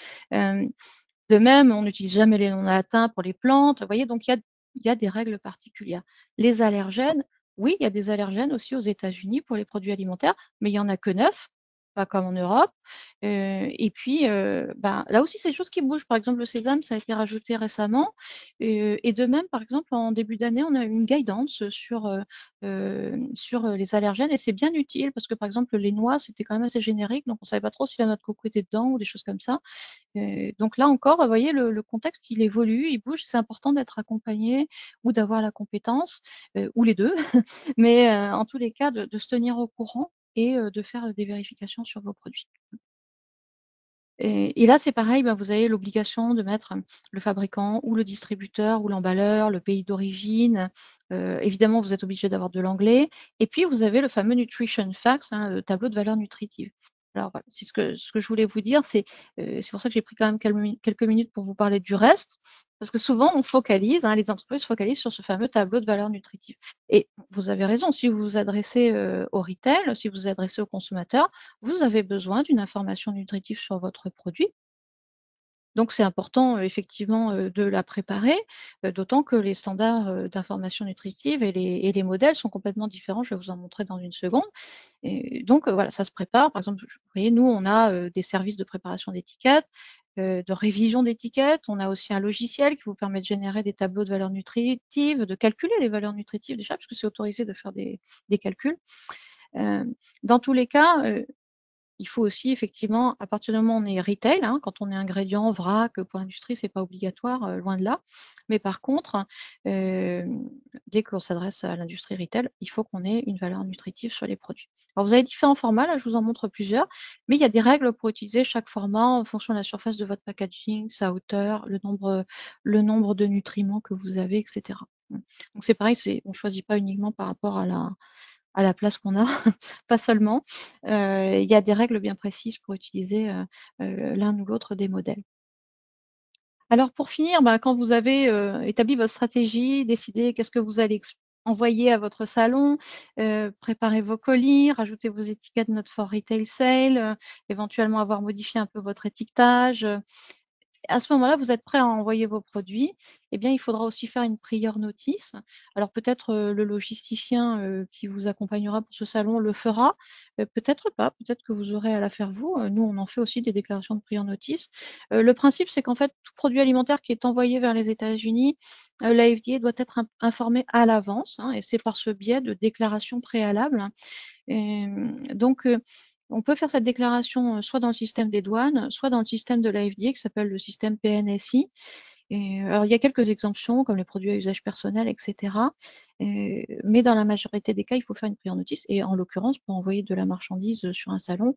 Speaker 2: De même, on n'utilise jamais les noms latins pour les plantes. Vous voyez, donc il y a des règles particulières. Les allergènes, oui, il y a des allergènes aussi aux États-Unis pour les produits alimentaires, mais il n'y en a que 9, pas comme en Europe. Et puis, là aussi, c'est des choses qui bougent. Par exemple, le sésame, ça a été rajouté récemment. Et de même, par exemple, en début d'année, on a eu une guidance sur les allergènes. Et c'est bien utile parce que, par exemple, les noix, c'était quand même assez générique. Donc, on ne savait pas trop si la noix de coco était dedans ou des choses comme ça. Donc là encore, vous voyez, le contexte, il évolue, il bouge. C'est important d'être accompagné ou d'avoir la compétence, ou les deux. Mais en tous les cas, de se tenir au courant et de faire des vérifications sur vos produits. Et là, c'est pareil, vous avez l'obligation de mettre le fabricant ou le distributeur ou l'emballeur, le pays d'origine. Évidemment, vous êtes obligé d'avoir de l'anglais. Et puis, vous avez le fameux Nutrition Facts, le tableau de valeur nutritive. Alors, voilà, c'est ce que je voulais vous dire. C'est pour ça que j'ai pris quand même quelques minutes pour vous parler du reste. Parce que souvent, on focalise, les entreprises focalisent sur ce fameux tableau de valeur nutritive. Et vous avez raison, si vous vous adressez au retail, si vous vous adressez aux consommateurs, vous avez besoin d'une information nutritive sur votre produit. Donc, c'est important effectivement de la préparer, d'autant que les standards d'information nutritive et les modèles sont complètement différents. Je vais vous en montrer dans une seconde. Et donc, voilà, ça se prépare. Par exemple, vous voyez, nous, on a des services de préparation d'étiquettes, de révision d'étiquettes. On a aussi un logiciel qui vous permet de générer des tableaux de valeurs nutritives, de calculer les valeurs nutritives déjà, parce que c'est autorisé de faire des calculs. Dans tous les cas, il faut aussi effectivement, à partir du moment où on est retail, quand on est ingrédient, vrac, pour l'industrie, c'est pas obligatoire, loin de là. Mais par contre, dès qu'on s'adresse à l'industrie retail, il faut qu'on ait une valeur nutritive sur les produits. Alors, vous avez différents formats, là, je vous en montre plusieurs, mais il y a des règles pour utiliser chaque format en fonction de la surface de votre packaging, sa hauteur, le nombre de nutriments que vous avez, etc. Donc, c'est pareil, on ne choisit pas uniquement par rapport à la place qu'on a, pas seulement. Il y a des règles bien précises pour utiliser l'un ou l'autre des modèles. Alors pour finir, quand vous avez établi votre stratégie, décidé qu'est-ce que vous allez envoyer à votre salon, préparer vos colis, rajouter vos étiquettes Not for Retail Sale, éventuellement avoir modifié un peu votre étiquetage, à ce moment-là, vous êtes prêt à envoyer vos produits, eh bien, il faudra aussi faire une prior notice. Alors peut-être le logisticien qui vous accompagnera pour ce salon le fera, peut-être pas, peut-être que vous aurez à la faire vous. Nous, on en fait aussi des déclarations de prior notice. Le principe, c'est qu'en fait, tout produit alimentaire qui est envoyé vers les États-Unis, la FDA doit être informée à l'avance, et c'est par ce biais de déclaration préalable. Donc, on peut faire cette déclaration soit dans le système des douanes, soit dans le système de la FDA qui s'appelle le système PNSI. Alors, il y a quelques exemptions comme les produits à usage personnel, etc. Mais dans la majorité des cas, il faut faire une prior notice. Et en l'occurrence, pour envoyer de la marchandise sur un salon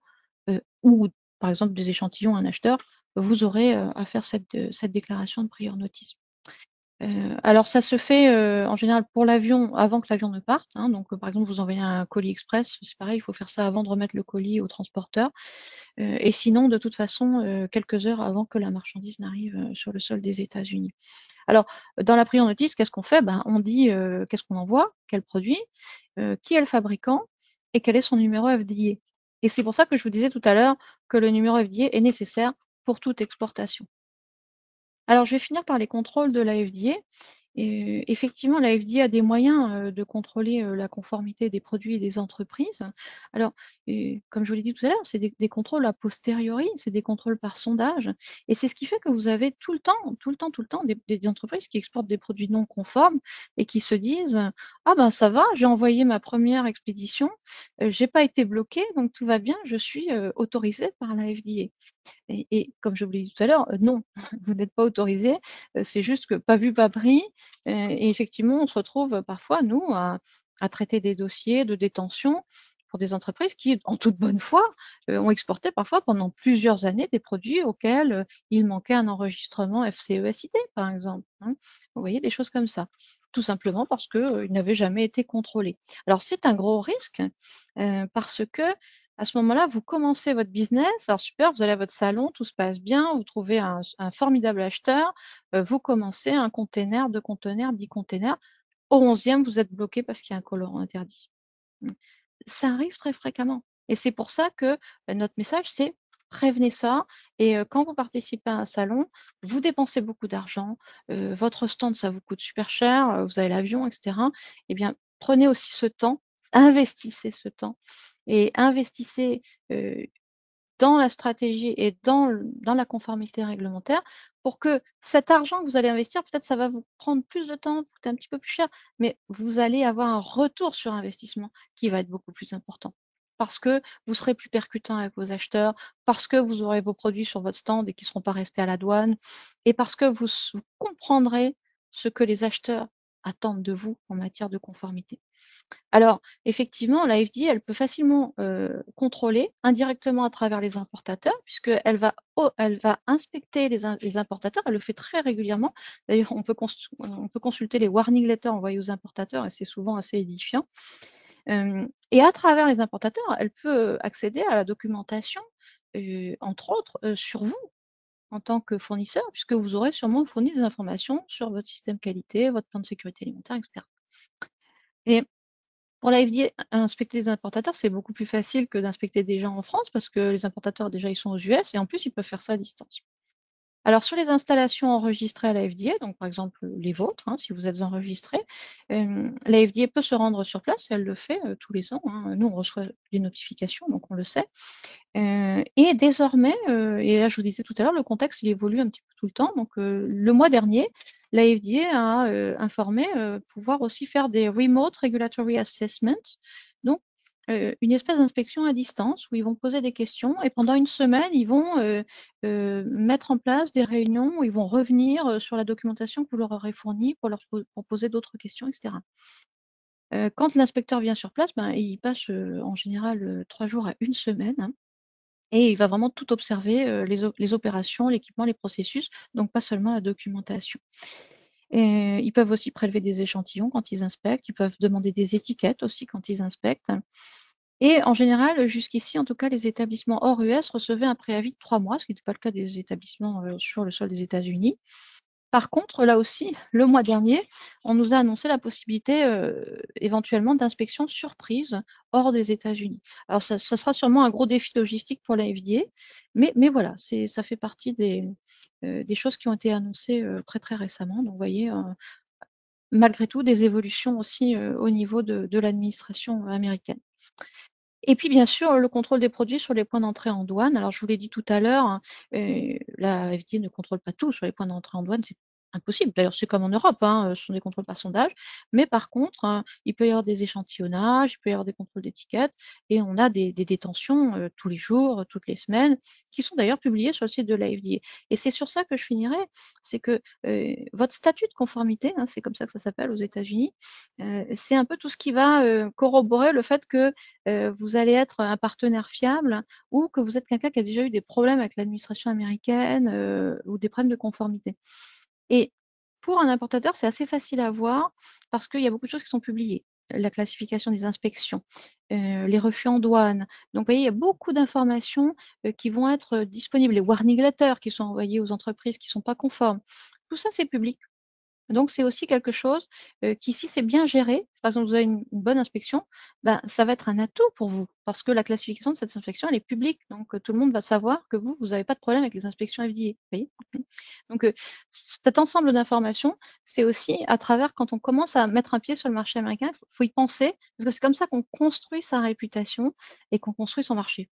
Speaker 2: ou par exemple des échantillons à un acheteur, vous aurez à faire cette déclaration de prior notice. Alors ça se fait en général pour l'avion avant que l'avion ne parte. Donc par exemple, vous envoyez un colis express, c'est pareil, il faut faire ça avant de remettre le colis au transporteur. Et sinon, de toute façon, quelques heures avant que la marchandise n'arrive sur le sol des États-Unis. Alors, dans la prior notice, qu'est-ce qu'on fait? On dit qu'est-ce qu'on envoie, quel produit, qui est le fabricant et quel est son numéro FDA. Et c'est pour ça que je vous disais tout à l'heure que le numéro FDA est nécessaire pour toute exportation. Alors, je vais finir par les contrôles de la FDA. Effectivement, la FDA a des moyens de contrôler la conformité des produits et des entreprises. Alors, comme je vous l'ai dit tout à l'heure, c'est des contrôles a posteriori, c'est des contrôles par sondage. Et c'est ce qui fait que vous avez tout le temps des entreprises qui exportent des produits non conformes et qui se disent ah ben ça va, j'ai envoyé ma première expédition, j'ai pas été bloqué, donc tout va bien, je suis autorisé par la FDA. Et comme je vous l'ai dit tout à l'heure, non, vous n'êtes pas autorisé. C'est juste que pas vu, pas pris. Et effectivement, on se retrouve parfois, nous, à traiter des dossiers de détention pour des entreprises qui, en toute bonne foi, ont exporté parfois pendant plusieurs années des produits auxquels il manquait un enregistrement FCE-SID, par exemple. Hein. Vous voyez, des choses comme ça. Tout simplement parce qu'ils n'avaient jamais été contrôlés. Alors, c'est un gros risque parce que à ce moment-là, vous commencez votre business. Alors, super, vous allez à votre salon, tout se passe bien, vous trouvez un formidable acheteur, vous commencez un container, 2 containers, 10 containers. Au 11e, vous êtes bloqué parce qu'il y a un colorant interdit. Ça arrive très fréquemment. Et c'est pour ça que notre message, c'est prévenez ça. Et quand vous participez à un salon, vous dépensez beaucoup d'argent, votre stand, ça vous coûte super cher, vous avez l'avion, etc. Eh bien, prenez aussi ce temps, investissez ce temps et investissez dans la stratégie et dans la conformité réglementaire pour que cet argent que vous allez investir, peut-être ça va vous prendre plus de temps, coûter un petit peu plus cher, mais vous allez avoir un retour sur investissement qui va être beaucoup plus important. Parce que vous serez plus percutant avec vos acheteurs, parce que vous aurez vos produits sur votre stand et qui ne seront pas restés à la douane, et parce que vous comprendrez ce que les acheteurs attendent de vous en matière de conformité. Alors, effectivement, la FDA, elle peut facilement contrôler indirectement à travers les importateurs, puisqu'elle va, elle va inspecter les importateurs, elle le fait très régulièrement. D'ailleurs, on peut consulter les warning letters envoyés aux importateurs, et c'est souvent assez édifiant. Et à travers les importateurs, elle peut accéder à la documentation, entre autres, sur vous, en tant que fournisseur, puisque vous aurez sûrement fourni des informations sur votre système qualité, votre plan de sécurité alimentaire, etc. Et pour la FDA, inspecter les importateurs, c'est beaucoup plus facile que d'inspecter des gens en France parce que les importateurs, déjà, ils sont aux US et en plus, ils peuvent faire ça à distance. Alors, sur les installations enregistrées à la FDA, donc par exemple les vôtres, hein, si vous êtes enregistrés, la FDA peut se rendre sur place et elle le fait tous les ans. Hein. Nous, on reçoit des notifications, donc on le sait. Et désormais, et là je vous disais tout à l'heure, le contexte il évolue un petit peu tout le temps. Donc le mois dernier, la FDA a informé pouvoir aussi faire des remote regulatory assessments, donc une espèce d'inspection à distance où ils vont poser des questions et pendant une semaine, ils vont mettre en place des réunions où ils vont revenir sur la documentation que vous leur aurez fournie pour leur poser d'autres questions, etc. Quand l'inspecteur vient sur place, ben, il passe en général 3 jours à une semaine. Hein, et il va vraiment tout observer, les opérations, l'équipement, les processus, donc pas seulement la documentation. Et ils peuvent aussi prélever des échantillons quand ils inspectent, ils peuvent demander des étiquettes aussi quand ils inspectent. Et en général, jusqu'ici, en tout cas, les établissements hors US recevaient un préavis de 3 mois, ce qui n'était pas le cas des établissements sur le sol des États-Unis. Par contre, là aussi, le mois dernier, on nous a annoncé la possibilité éventuellement d'inspection surprise hors des États-Unis. Alors, ça sera sûrement un gros défi logistique pour la FDA, mais voilà, ça fait partie des choses qui ont été annoncées très très récemment. Donc, vous voyez, malgré tout, des évolutions aussi au niveau de l'administration américaine. Et puis, bien sûr, le contrôle des produits sur les points d'entrée en douane. Alors, je vous l'ai dit tout à l'heure, hein, la FDA ne contrôle pas tout sur les points d'entrée en douane, c'est impossible. D'ailleurs, c'est comme en Europe, hein, ce sont des contrôles par sondage. Mais par contre, hein, il peut y avoir des échantillonnages, il peut y avoir des contrôles d'étiquettes, et on a des détentions tous les jours, toutes les semaines, qui sont d'ailleurs publiées sur le site de la FDA. Et c'est sur ça que je finirai, c'est que votre statut de conformité, hein, c'est comme ça que ça s'appelle aux États-Unis, c'est un peu tout ce qui va corroborer le fait que vous allez être un partenaire fiable ou que vous êtes quelqu'un qui a déjà eu des problèmes avec l'administration américaine ou des problèmes de conformité. Et pour un importateur, c'est assez facile à voir parce qu'il y a beaucoup de choses qui sont publiées. La classification des inspections, les refus en douane. Donc, vous voyez, il y a beaucoup d'informations qui vont être disponibles. Les warning letters qui sont envoyés aux entreprises qui ne sont pas conformes. Tout ça, c'est public. Donc, c'est aussi quelque chose qui, si c'est bien géré, par exemple, vous avez une bonne inspection, ben, ça va être un atout pour vous parce que la classification de cette inspection, elle est publique. Donc, tout le monde va savoir que vous n'avez pas de problème avec les inspections FDA. Vous voyez. Donc, cet ensemble d'informations, c'est aussi à travers, quand on commence à mettre un pied sur le marché américain, il faut y penser parce que c'est comme ça qu'on construit sa réputation et qu'on construit son marché.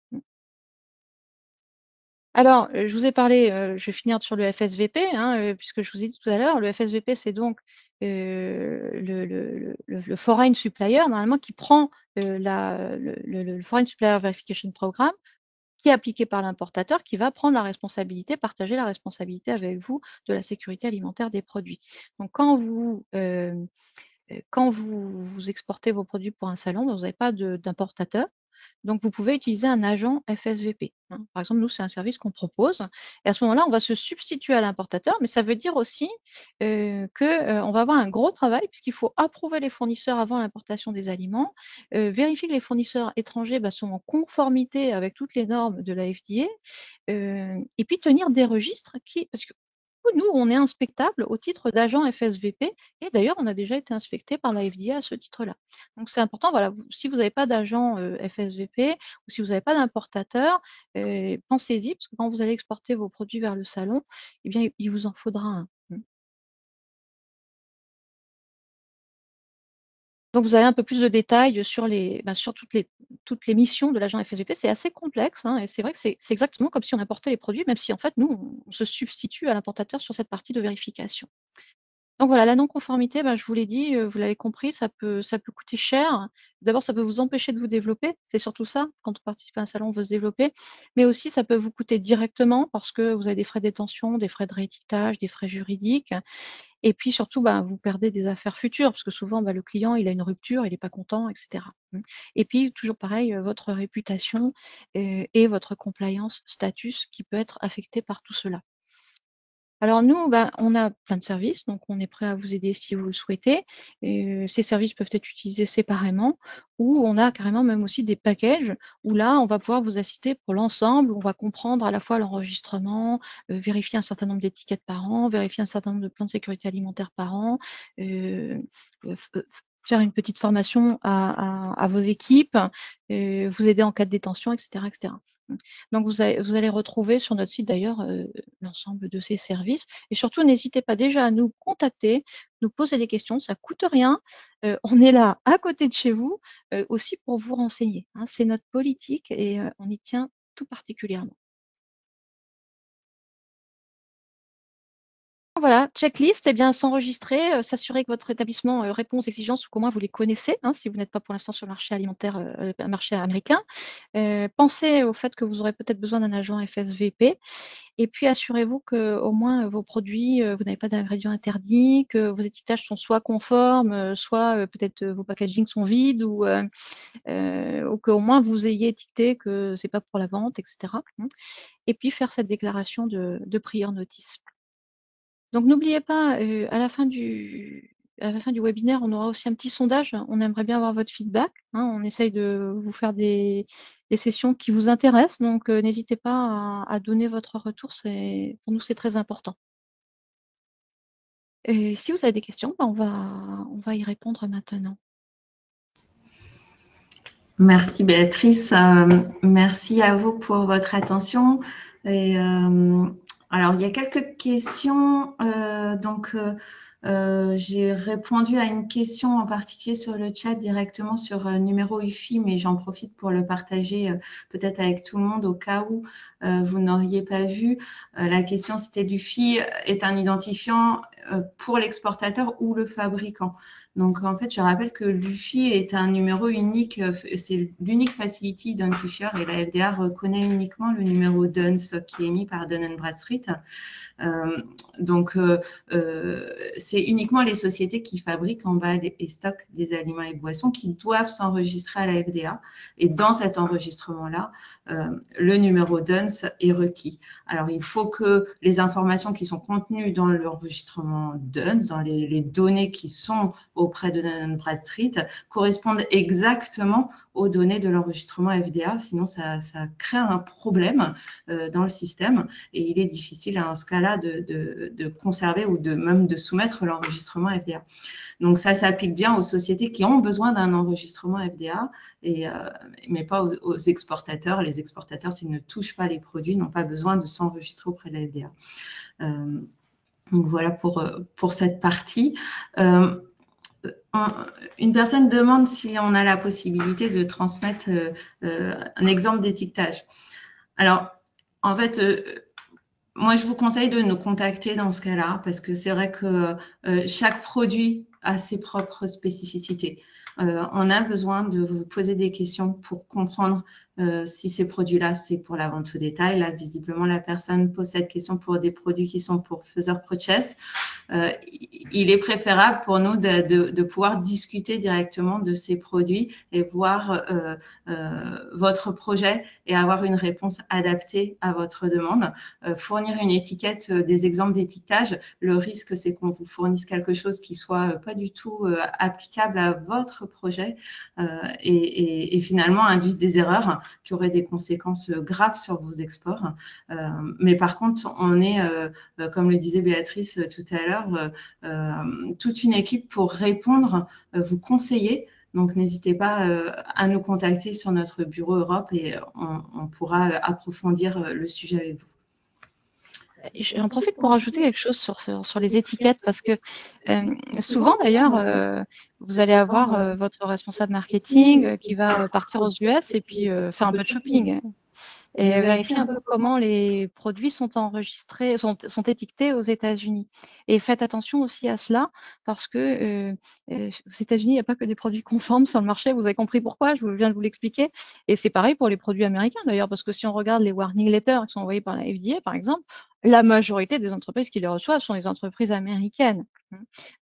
Speaker 2: Alors, je vous ai parlé, je vais finir sur le FSVP, hein, puisque je vous ai dit tout à l'heure, le FSVP, c'est donc le Foreign Supplier, normalement, qui prend le Foreign Supplier Verification Programme, qui est appliqué par l'importateur, qui va prendre la responsabilité, partager la responsabilité avec vous de la sécurité alimentaire des produits. Donc, quand vous exportez vos produits pour un salon, vous n'avez pas d'importateur, Donc, vous pouvez utiliser un agent FSVP. Par exemple, nous, c'est un service qu'on propose. Et à ce moment-là, on va se substituer à l'importateur, mais ça veut dire aussi qu'on va avoir un gros travail puisqu'il faut approuver les fournisseurs avant l'importation des aliments, vérifier que les fournisseurs étrangers sont en conformité avec toutes les normes de la FDA, et puis tenir des registres parce que nous, on est inspectable au titre d'agent FSVP, et d'ailleurs, on a déjà été inspecté par la FDA à ce titre-là. Donc, c'est important, voilà, si vous n'avez pas d'agent FSVP ou si vous n'avez pas d'importateur, pensez-y, parce que quand vous allez exporter vos produits vers le salon, eh bien, il vous en faudra un. Donc, vous avez un peu plus de détails sur, sur toutes les missions de l'agent FSVP. C'est assez complexe, et c'est vrai que c'est exactement comme si on importait les produits, même si en fait, nous, on se substitue à l'importateur sur cette partie de vérification. Donc voilà, la non-conformité, je vous l'ai dit, vous l'avez compris, ça peut coûter cher. D'abord, ça peut vous empêcher de vous développer, c'est surtout ça. Quand on participe à un salon, on veut se développer. Mais aussi, ça peut vous coûter directement parce que vous avez des frais de détention, des frais de réétiquetage, des frais juridiques. Et puis surtout, vous perdez des affaires futures parce que souvent, le client, il a une rupture, il n'est pas content, etc. Et puis, toujours pareil, votre réputation et votre compliance status qui peut être affectée par tout cela. Alors nous, on a plein de services, donc on est prêt à vous aider si vous le souhaitez. Et ces services peuvent être utilisés séparément ou on a carrément même aussi des packages où là, on va pouvoir vous assister pour l'ensemble, on va comprendre à la fois l'enregistrement, vérifier un certain nombre d'étiquettes par an, vérifier un certain nombre de plans de sécurité alimentaire par an, faire une petite formation à vos équipes, vous aider en cas de détention, etc., etc. Donc, vous allez retrouver sur notre site d'ailleurs l'ensemble de ces services. Et surtout, n'hésitez pas déjà à nous contacter, nous poser des questions, ça ne coûte rien. On est là à côté de chez vous aussi pour vous renseigner. C'est notre politique et on y tient tout particulièrement. Voilà, checklist, s'enregistrer, s'assurer que votre établissement répond aux exigences ou qu'au moins vous les connaissez, si vous n'êtes pas pour l'instant sur le marché alimentaire, marché américain. Pensez au fait que vous aurez peut-être besoin d'un agent FSVP. Et puis, assurez-vous que au moins vos produits, vous n'avez pas d'ingrédients interdits, que vos étiquetages sont soit conformes, soit peut-être vos packagings sont vides ou qu'au moins vous ayez étiqueté que c'est pas pour la vente, etc. Et puis, faire cette déclaration de prior notice. Donc, n'oubliez pas, à la fin du webinaire, on aura aussi un petit sondage. On aimerait bien avoir votre feedback. On essaye de vous faire des sessions qui vous intéressent. Donc, n'hésitez pas à donner votre retour. Pour nous, c'est très important. Et si vous avez des questions, on va y répondre maintenant.
Speaker 1: Merci Béatrice. Merci à vous pour votre attention. Et, alors, il y a quelques questions. J'ai répondu à une question en particulier sur le chat directement sur numéro UFI, mais j'en profite pour le partager peut-être avec tout le monde au cas où vous n'auriez pas vu. La question, c'était l'UFI est un identifiant pour l'exportateur ou le fabricant. Donc, en fait, je rappelle que l'UFI est un numéro unique, c'est l'unique Facility Identifier et la FDA reconnaît uniquement le numéro DUNS qui est émis par Dun & Bradstreet. C'est uniquement les sociétés qui fabriquent, emballent et stockent des aliments et boissons qui doivent s'enregistrer à la FDA. Et dans cet enregistrement-là, le numéro DUNS est requis. Alors, il faut que les informations qui sont contenues dans l'enregistrement DUNS, dans les données qui sont auprès de Dun & Bradstreet, correspondent exactement aux données de l'enregistrement FDA. Sinon, ça crée un problème dans le système et il est difficile à ce cas-là de conserver ou même de soumettre l'enregistrement FDA. Donc, ça s'applique bien aux sociétés qui ont besoin d'un enregistrement FDA, mais pas aux exportateurs. Les exportateurs, s'ils ne touchent pas les produits, n'ont pas besoin de s'enregistrer auprès de la FDA. Donc, voilà pour cette partie. Une personne demande si on a la possibilité de transmettre un exemple d'étiquetage. Alors, en fait, moi, je vous conseille de nous contacter dans ce cas-là parce que c'est vrai que chaque produit a ses propres spécificités. On a besoin de vous poser des questions pour comprendre si ces produits-là, c'est pour la vente au détail. Là, visiblement, la personne pose cette question pour des produits qui sont pour faiseur purchase. Il est préférable pour nous de pouvoir discuter directement de ces produits et voir votre projet et avoir une réponse adaptée à votre demande. Fournir une étiquette, des exemples d'étiquetage, le risque, c'est qu'on vous fournisse quelque chose qui soit pas du tout applicable à votre projet et finalement induise des erreurs qui auraient des conséquences graves sur vos exports. Mais par contre, on est, comme le disait Béatrice tout à l'heure, toute une équipe pour répondre, vous conseiller. Donc, n'hésitez pas à nous contacter sur notre bureau Europe et on pourra approfondir le sujet avec vous.
Speaker 2: J'en profite pour ajouter quelque chose sur les étiquettes parce que souvent d'ailleurs, vous allez avoir votre responsable marketing qui va partir aux US et puis faire un peu de shopping et vérifier un peu comment les produits sont enregistrés, sont étiquetés aux États-Unis. Et faites attention aussi à cela parce que aux États-Unis, il n'y a pas que des produits conformes sur le marché. Vous avez compris pourquoi, je viens de vous l'expliquer. Et c'est pareil pour les produits américains d'ailleurs, parce que si on regarde les warning letters qui sont envoyés par la FDA, par exemple, la majorité des entreprises qui les reçoivent sont des entreprises américaines.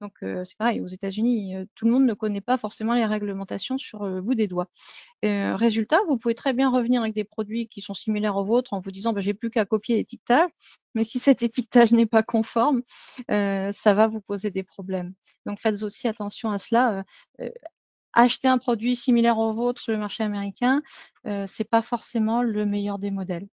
Speaker 2: Donc, c'est pareil, aux États-Unis, tout le monde ne connaît pas forcément les réglementations sur le bout des doigts. Résultat, vous pouvez très bien revenir avec des produits qui sont similaires aux vôtres en vous disant j'ai plus qu'à copier l'étiquetage, mais si cet étiquetage n'est pas conforme, ça va vous poser des problèmes. Donc, faites aussi attention à cela. Acheter un produit similaire au vôtre sur le marché américain, c'est pas forcément le meilleur des modèles.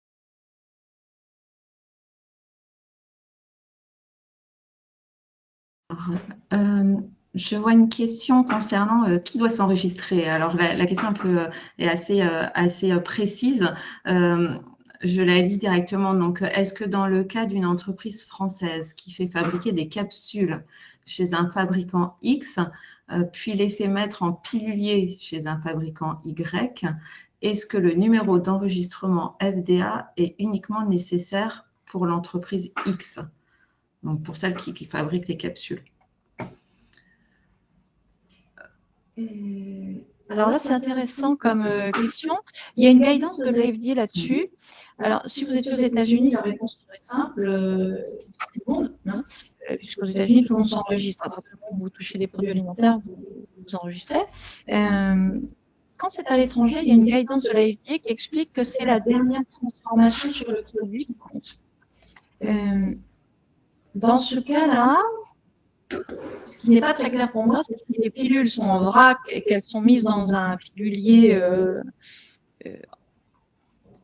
Speaker 1: Je vois une question concernant qui doit s'enregistrer. Alors, la question un peu, est assez précise. Je la lis directement. Donc, est-ce que dans le cas d'une entreprise française qui fait fabriquer des capsules chez un fabricant X, puis les fait mettre en pilulier chez un fabricant Y, est-ce que le numéro d'enregistrement FDA est uniquement nécessaire pour l'entreprise X, donc pour celle qui fabrique les capsules?
Speaker 2: Alors là, c'est intéressant comme question. Il y a une guidance de l'FDA là-dessus. Alors, si vous étiez aux États-Unis, la réponse serait simple, tout le monde, hein, puisqu'aux États-Unis, tout le monde s'enregistre. Enfin, vous touchez des produits alimentaires, vous enregistrez. Quand c'est à l'étranger, il y a une guidance de la FDA qui explique que c'est la dernière transformation sur le produit qui compte. Dans ce cas-là, ce qui n'est pas très clair pour moi, c'est si les pilules sont en vrac et qu'elles sont mises dans un pilulier.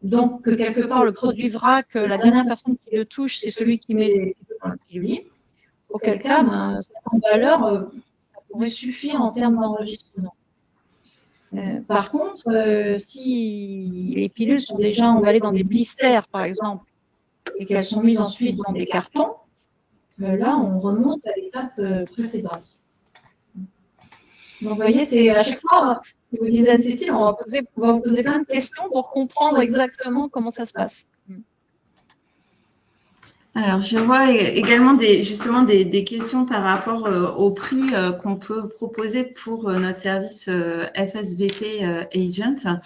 Speaker 2: Donc, que quelque part, le produit vrac, la dernière personne qui le touche, c'est celui qui met les pilules dans le pilulier. Auquel cas, cette valeur ça pourrait suffire en termes d'enregistrement. Par contre, si les pilules sont déjà emballées dans des blisters, par exemple, et qu'elles sont mises ensuite dans des cartons, là, on remonte à l'étape précédente. Donc, vous voyez, c'est à chaque fois, si vous dites à Cécile, on va vous poser plein de questions pour comprendre exactement comment ça se passe.
Speaker 1: Alors, je vois également justement des questions par rapport au prix qu'on peut proposer pour notre service FSVP Agent,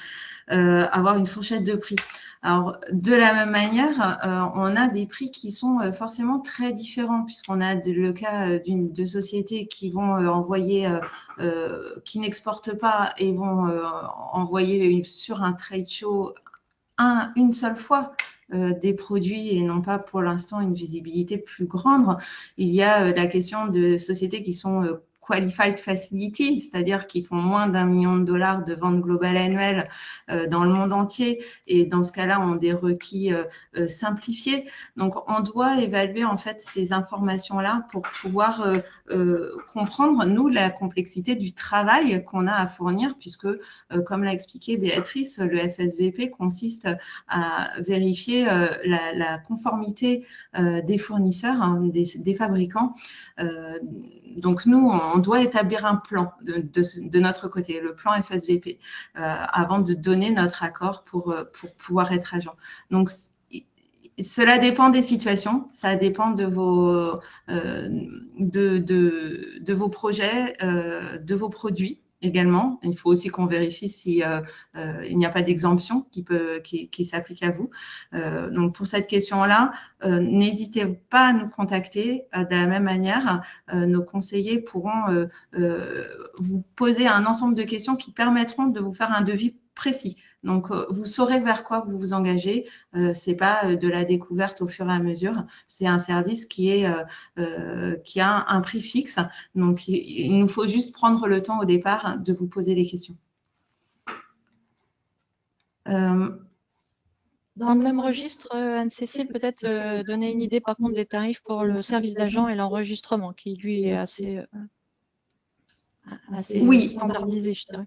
Speaker 1: avoir une fourchette de prix. Alors, de la même manière, on a des prix qui sont forcément très différents puisqu'on a le cas de sociétés qui vont envoyer, qui n'exportent pas et vont envoyer sur un trade show une seule fois des produits et non pas pour l'instant une visibilité plus grande. Il y a la question de sociétés qui sont Qualified Facility, c'est-à-dire qui font moins d'1 million de dollars de ventes globales annuelles dans le monde entier et dans ce cas-là ont des requis simplifiés. Donc on doit évaluer en fait ces informations-là pour pouvoir comprendre nous la complexité du travail qu'on a à fournir puisque comme l'a expliqué Béatrice, le FSVP consiste à vérifier la conformité des fournisseurs, hein, des fabricants. Donc nous, on doit établir un plan de notre côté, le plan FSVP, avant de donner notre accord pour pouvoir être agent. Donc cela dépend des situations, ça dépend de vos projets, de vos produits. également. Il faut aussi qu'on vérifie si il n'y a pas d'exemption qui s'applique à vous. Donc pour cette question-là, n'hésitez pas à nous contacter. De la même manière, nos conseillers pourront vous poser un ensemble de questions qui permettront de vous faire un devis précis. Donc, vous saurez vers quoi vous vous engagez. C'est pas de la découverte au fur et à mesure. C'est un service qui a un prix fixe. Donc, il nous faut juste prendre le temps au départ de vous poser les questions.
Speaker 2: Dans le même registre, Anne-Cécile, peut-être donner une idée par contre des tarifs pour le service d'agent et l'enregistrement, qui lui est assez
Speaker 1: oui,
Speaker 2: standardisé, je dirais.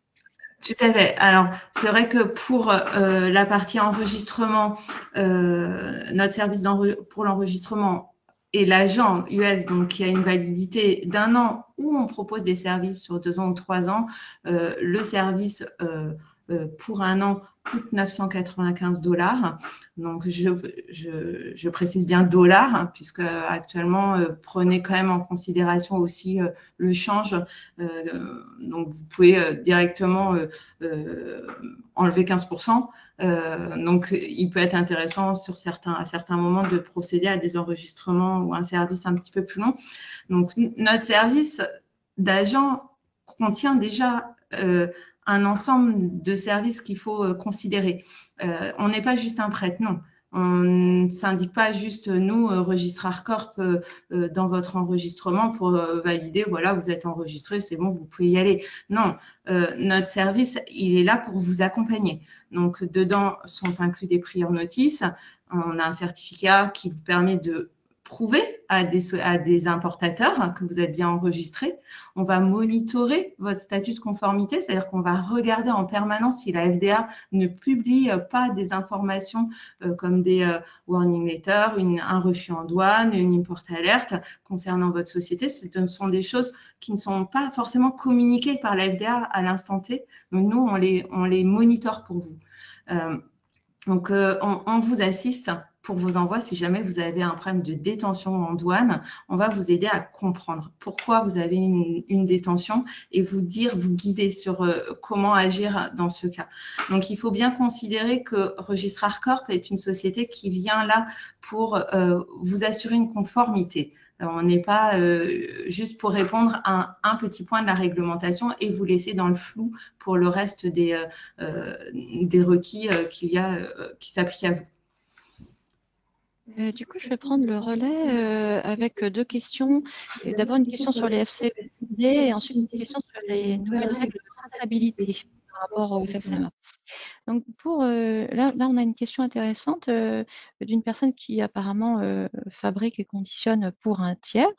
Speaker 1: Tout à fait. Alors, c'est vrai que pour la partie enregistrement, notre service pour l'enregistrement et l'agent US, donc qui a une validité d'1 an, où on propose des services sur 2 ans ou 3 ans, le service pour 1 an coûte 995 $. Donc, je précise bien dollars, hein, puisque actuellement, prenez quand même en considération aussi le change. Donc, vous pouvez directement enlever 15%. Donc, il peut être intéressant à certains moments de procéder à des enregistrements ou un service un petit peu plus long. Donc, notre service d'agent contient déjà un ensemble de services qu'il faut considérer. On n'est pas juste un prête, non. On ne s'indique pas juste nous, Registrar Corp, dans votre enregistrement pour valider, voilà, vous êtes enregistré, c'est bon, vous pouvez y aller. Non, notre service, il est là pour vous accompagner. Donc, dedans sont inclus des prior notices. On a un certificat qui vous permet de prouver à des importateurs que vous êtes bien enregistré. On va monitorer votre statut de conformité, c'est-à-dire qu'on va regarder en permanence si la FDA ne publie pas des informations comme des warning letters, un refus en douane, une import alerte concernant votre société. Ce sont des choses qui ne sont pas forcément communiquées par la FDA à l'instant T. Donc nous, on les monitore pour vous. Donc, on vous assiste pour vos envois. Si jamais vous avez un problème de détention en douane, on va vous aider à comprendre pourquoi vous avez une détention et vous guider sur comment agir dans ce cas. Donc, il faut bien considérer que Registrar Corp est une société qui vient là pour vous assurer une conformité. On n'est pas juste pour répondre à un petit point de la réglementation et vous laisser dans le flou pour le reste des requis qui s'appliquent à vous.
Speaker 2: Du coup, je vais prendre le relais avec 2 questions. D'abord, une question sur les FCESD et ensuite une question sur les nouvelles règles de traçabilité par rapport au FSMA. Donc, là, on a une question intéressante d'une personne qui apparemment fabrique et conditionne pour un tiers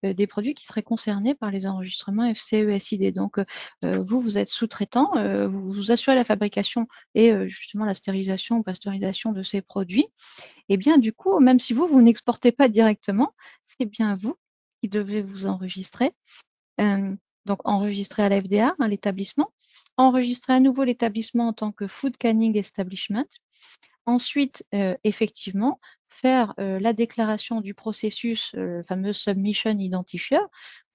Speaker 2: des produits qui seraient concernés par les enregistrements FCE-SID. Donc, vous êtes sous-traitant, vous assurez la fabrication et justement la stérilisation ou pasteurisation de ces produits. Et bien, du coup, même si vous n'exportez pas directement, c'est bien vous qui devez vous enregistrer. Donc, enregistrer à la FDA, l'établissement. Enregistrer à nouveau l'établissement en tant que Food Canning Establishment. Ensuite, effectivement, faire la déclaration du processus, le fameux Submission Identifier,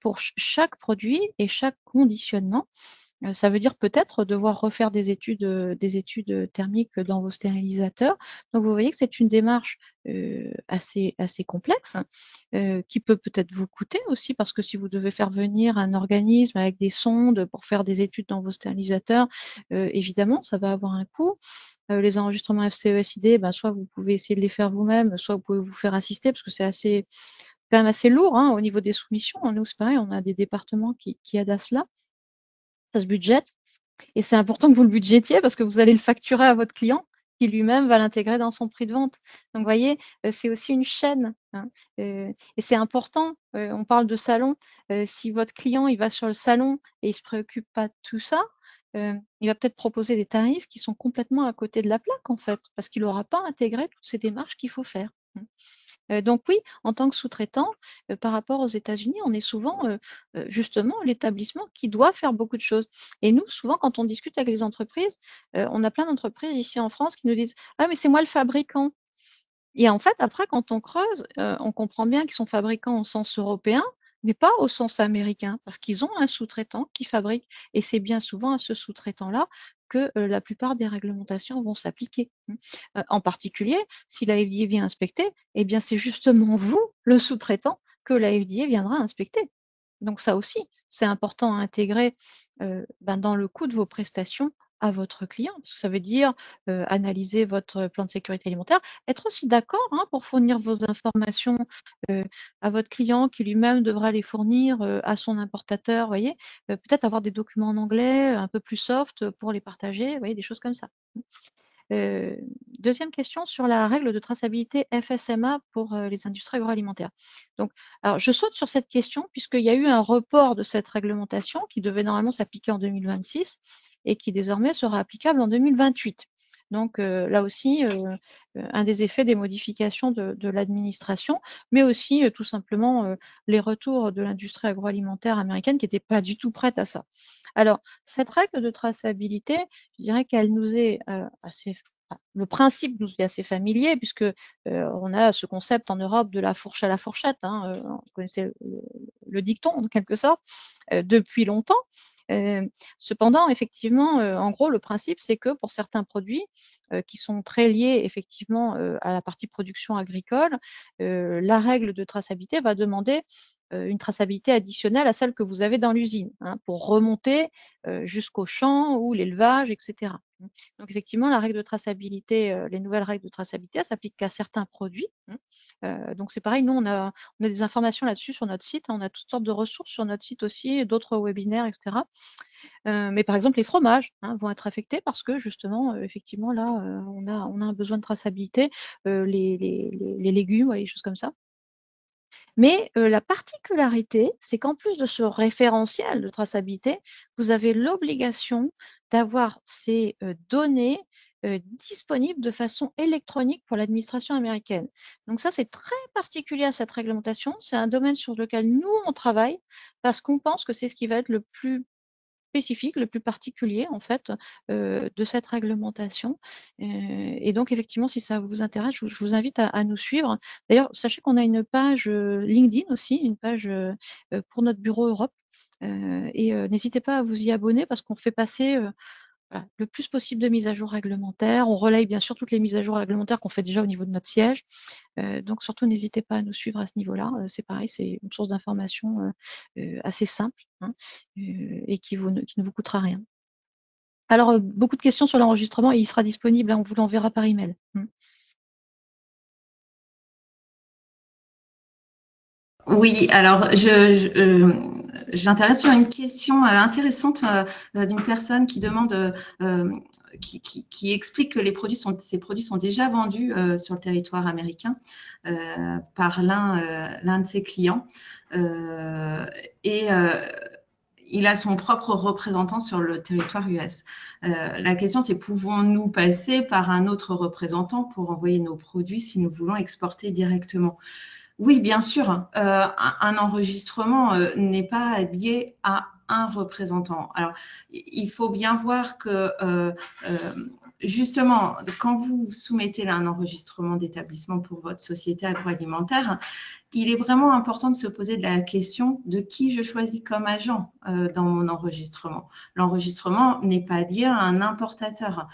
Speaker 2: pour chaque produit et chaque conditionnement. Ça veut dire peut-être devoir refaire des études thermiques dans vos stérilisateurs. Donc, vous voyez que c'est une démarche assez complexe qui peut peut-être vous coûter aussi parce que si vous devez faire venir un organisme avec des sondes pour faire des études dans vos stérilisateurs, évidemment, ça va avoir un coût. Les enregistrements FCE-SID, soit vous pouvez essayer de les faire vous-même, soit vous pouvez vous faire assister parce que c'est quand même assez lourd au niveau des soumissions. Nous, c'est pareil, on a des départements qui aident à cela. Ça se budgète. Et c'est important que vous le budgétiez parce que vous allez le facturer à votre client qui lui-même va l'intégrer dans son prix de vente. Donc, vous voyez, c'est aussi une chaîne. Et c'est important, on parle de salon. Si votre client, il va sur le salon et il ne se préoccupe pas de tout ça, il va peut-être proposer des tarifs qui sont complètement à côté de la plaque, en fait, parce qu'il n'aura pas intégré toutes ces démarches qu'il faut faire. Donc oui, en tant que sous-traitant, par rapport aux États-Unis, on est souvent justement l'établissement qui doit faire beaucoup de choses. Et nous, souvent, quand on discute avec les entreprises, on a plein d'entreprises ici en France qui nous disent « Ah, mais c'est moi le fabricant ». Et en fait, après, quand on creuse, on comprend bien qu'ils sont fabricants au sens européen, mais pas au sens américain, parce qu'ils ont un sous-traitant qui fabrique, et c'est bien souvent à ce sous-traitant-là que la plupart des réglementations vont s'appliquer. En particulier, si la FDA vient inspecter, eh bien c'est justement vous, le sous-traitant, que la FDA viendra inspecter. Donc ça aussi, c'est important à intégrer dans le coût de vos prestations à votre client. Parce que ça veut dire analyser votre plan de sécurité alimentaire, être aussi d'accord pour fournir vos informations euh, à votre client qui lui-même devra les fournir à son importateur, voyez. Peut-être avoir des documents en anglais un peu plus soft pour les partager, voyez, des choses comme ça. Euh, Deuxième question sur la règle de traçabilité FSMA pour les industries agroalimentaires. Donc, alors, je saute sur cette question puisqu'il y a eu un report de cette réglementation qui devait normalement s'appliquer en 2026 et qui désormais sera applicable en 2028. Donc là aussi, un des effets des modifications de l'administration, mais aussi tout simplement les retours de l'industrie agroalimentaire américaine qui n'était pas du tout prête à ça. Alors, cette règle de traçabilité, je dirais qu'elle nous est assez, le principe nous est assez familier puisque on a ce concept en Europe de la fourche à la fourchette. Vous connaissez le dicton en quelque sorte depuis longtemps. Cependant, effectivement, en gros, le principe, c'est que pour certains produits qui sont très liés effectivement à la partie production agricole, la règle de traçabilité va demander une traçabilité additionnelle à celle que vous avez dans l'usine, pour remonter jusqu'au champ ou l'élevage, etc. Donc effectivement, la règle de traçabilité, les nouvelles règles de traçabilité, s'appliquent qu'à certains produits. Donc c'est pareil, nous on a des informations là-dessus sur notre site, on a toutes sortes de ressources sur notre site aussi, d'autres webinaires, etc. Mais par exemple, les fromages vont être affectés parce que justement, effectivement, là, on a un besoin de traçabilité, les légumes, des choses comme ça. Mais la particularité, c'est qu'en plus de ce référentiel de traçabilité, vous avez l'obligation d'avoir ces données disponibles de façon électronique pour l'administration américaine. Donc ça, c'est très particulier à cette réglementation. C'est un domaine sur lequel nous, on travaille parce qu'on pense que c'est ce qui va être le plus spécifique, le plus particulier en fait de cette réglementation. Et donc effectivement, si ça vous intéresse, je vous invite à nous suivre. D'ailleurs, sachez qu'on a une page LinkedIn aussi, une page pour notre bureau Europe. Et n'hésitez pas à vous y abonner parce qu'on fait passer voilà, le plus possible de mises à jour réglementaires. On relaye bien sûr toutes les mises à jour réglementaires qu'on fait déjà au niveau de notre siège. Donc surtout, n'hésitez pas à nous suivre à ce niveau-là. C'est pareil, c'est une source d'information assez simple et qui ne vous coûtera rien. Alors, beaucoup de questions sur l'enregistrement et il sera disponible, on vous l'enverra par email.
Speaker 1: Oui, alors j'intéresse sur une question intéressante d'une personne qui demande, qui explique que ces produits sont déjà vendus sur le territoire américain par l'un de ses clients. Il a son propre représentant sur le territoire US. La question, c'est pouvons-nous passer par un autre représentant pour envoyer nos produits si nous voulons exporter directement? Oui, bien sûr. Un enregistrement n'est pas lié à un représentant. Alors, il faut bien voir que justement, quand vous soumettez un enregistrement d'établissement pour votre société agroalimentaire, il est vraiment important de se poser la question de qui je choisis comme agent dans mon enregistrement. L'enregistrement n'est pas lié à un importateur.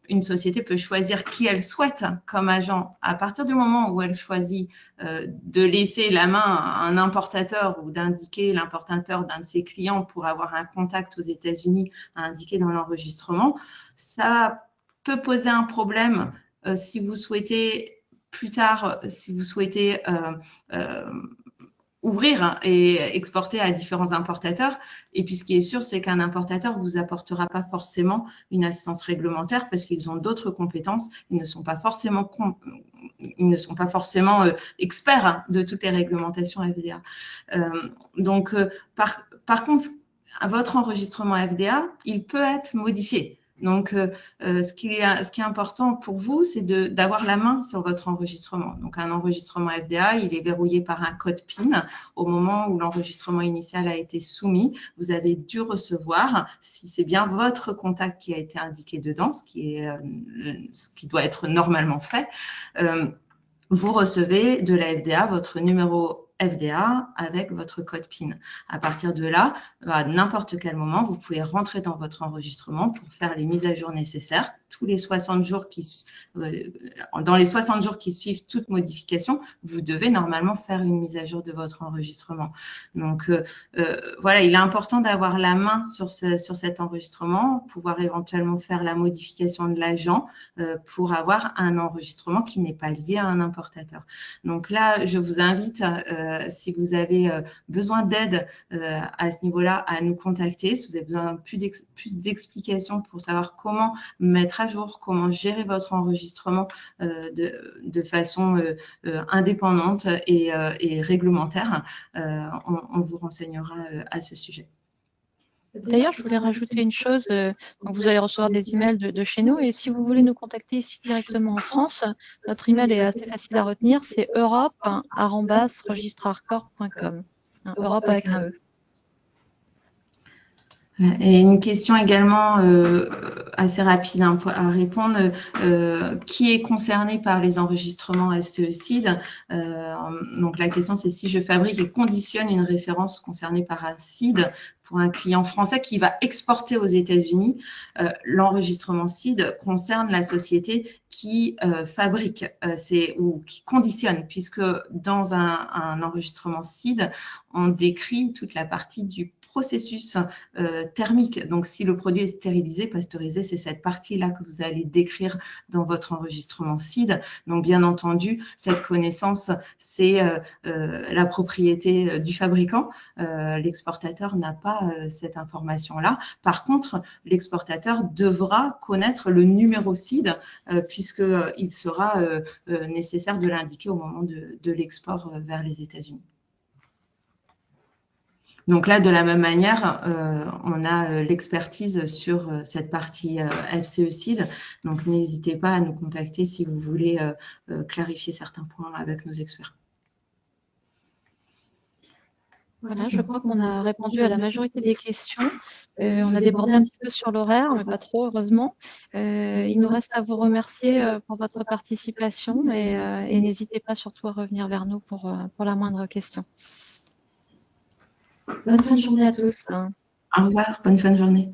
Speaker 1: Une société peut choisir qui elle souhaite comme agent. À partir du moment où elle choisit de laisser la main à un importateur ou d'indiquer l'importateur d'un de ses clients pour avoir un contact aux États-Unis à indiquer dans l'enregistrement, ça peut poser un problème si vous souhaitez plus tard, si vous souhaitez ouvrir et exporter à différents importateurs. Et puis, ce qui est sûr, c'est qu'un importateur ne vous apportera pas forcément une assistance réglementaire parce qu'ils ont d'autres compétences. Ils ne sont pas forcément experts de toutes les réglementations FDA. Donc, par contre, votre enregistrement FDA, il peut être modifié. Donc, ce qui est important pour vous, c'est d'avoir la main sur votre enregistrement. Donc, un enregistrement FDA, il est verrouillé par un code PIN. Au moment où l'enregistrement initial a été soumis, vous avez dû recevoir, si c'est bien votre contact qui a été indiqué dedans, ce qui doit être normalement fait, vous recevez de la FDA votre numéro FDA avec votre code PIN. À partir de là, à n'importe quel moment, vous pouvez rentrer dans votre enregistrement pour faire les mises à jour nécessaires. Tous les 60 jours dans les 60 jours qui suivent toute modification, vous devez normalement faire une mise à jour de votre enregistrement. Donc, voilà, il est important d'avoir la main sur cet enregistrement, pouvoir éventuellement faire la modification de l'agent pour avoir un enregistrement qui n'est pas lié à un importateur. Donc là, je vous invite, si vous avez besoin d'aide à ce niveau-là, à nous contacter. Si vous avez besoin plus d'explications pour savoir comment mettre à jour, comment gérer votre enregistrement de façon indépendante et réglementaire, on vous renseignera à ce sujet.
Speaker 2: D'ailleurs, je voulais rajouter une chose. Donc vous allez recevoir des emails de chez nous. Et si vous voulez nous contacter ici directement en France, notre email est assez facile à retenir. C'est europe@registrarcorp.com. Europe avec un E.
Speaker 1: Et une question également assez rapide à répondre. Qui est concerné par les enregistrements FCE-CID? Donc la question, c'est si je fabrique et conditionne une référence concernée par un CID pour un client français qui va exporter aux États-Unis, l'enregistrement CID concerne la société qui fabrique ou qui conditionne, puisque dans un enregistrement CID, on décrit toute la partie du processus thermique. Donc, si le produit est stérilisé, pasteurisé, c'est cette partie-là que vous allez décrire dans votre enregistrement CID. Donc, bien entendu, cette connaissance, c'est la propriété du fabricant. L'exportateur n'a pas cette information-là. Par contre, l'exportateur devra connaître le numéro CID puisqu'il sera nécessaire de l'indiquer au moment de l'export vers les États-Unis. Donc là, de la même manière, on a l'expertise sur cette partie FCE-CID. Donc, n'hésitez pas à nous contacter si vous voulez clarifier certains points avec nos experts.
Speaker 2: Voilà, je crois qu'on a répondu à la majorité des questions. On a débordé un petit peu sur l'horaire, mais pas trop, heureusement. Il nous reste à vous remercier pour votre participation et n'hésitez pas surtout à revenir vers nous pour la moindre question. Bonne fin de journée à tous.
Speaker 1: Au revoir, bonne fin de journée.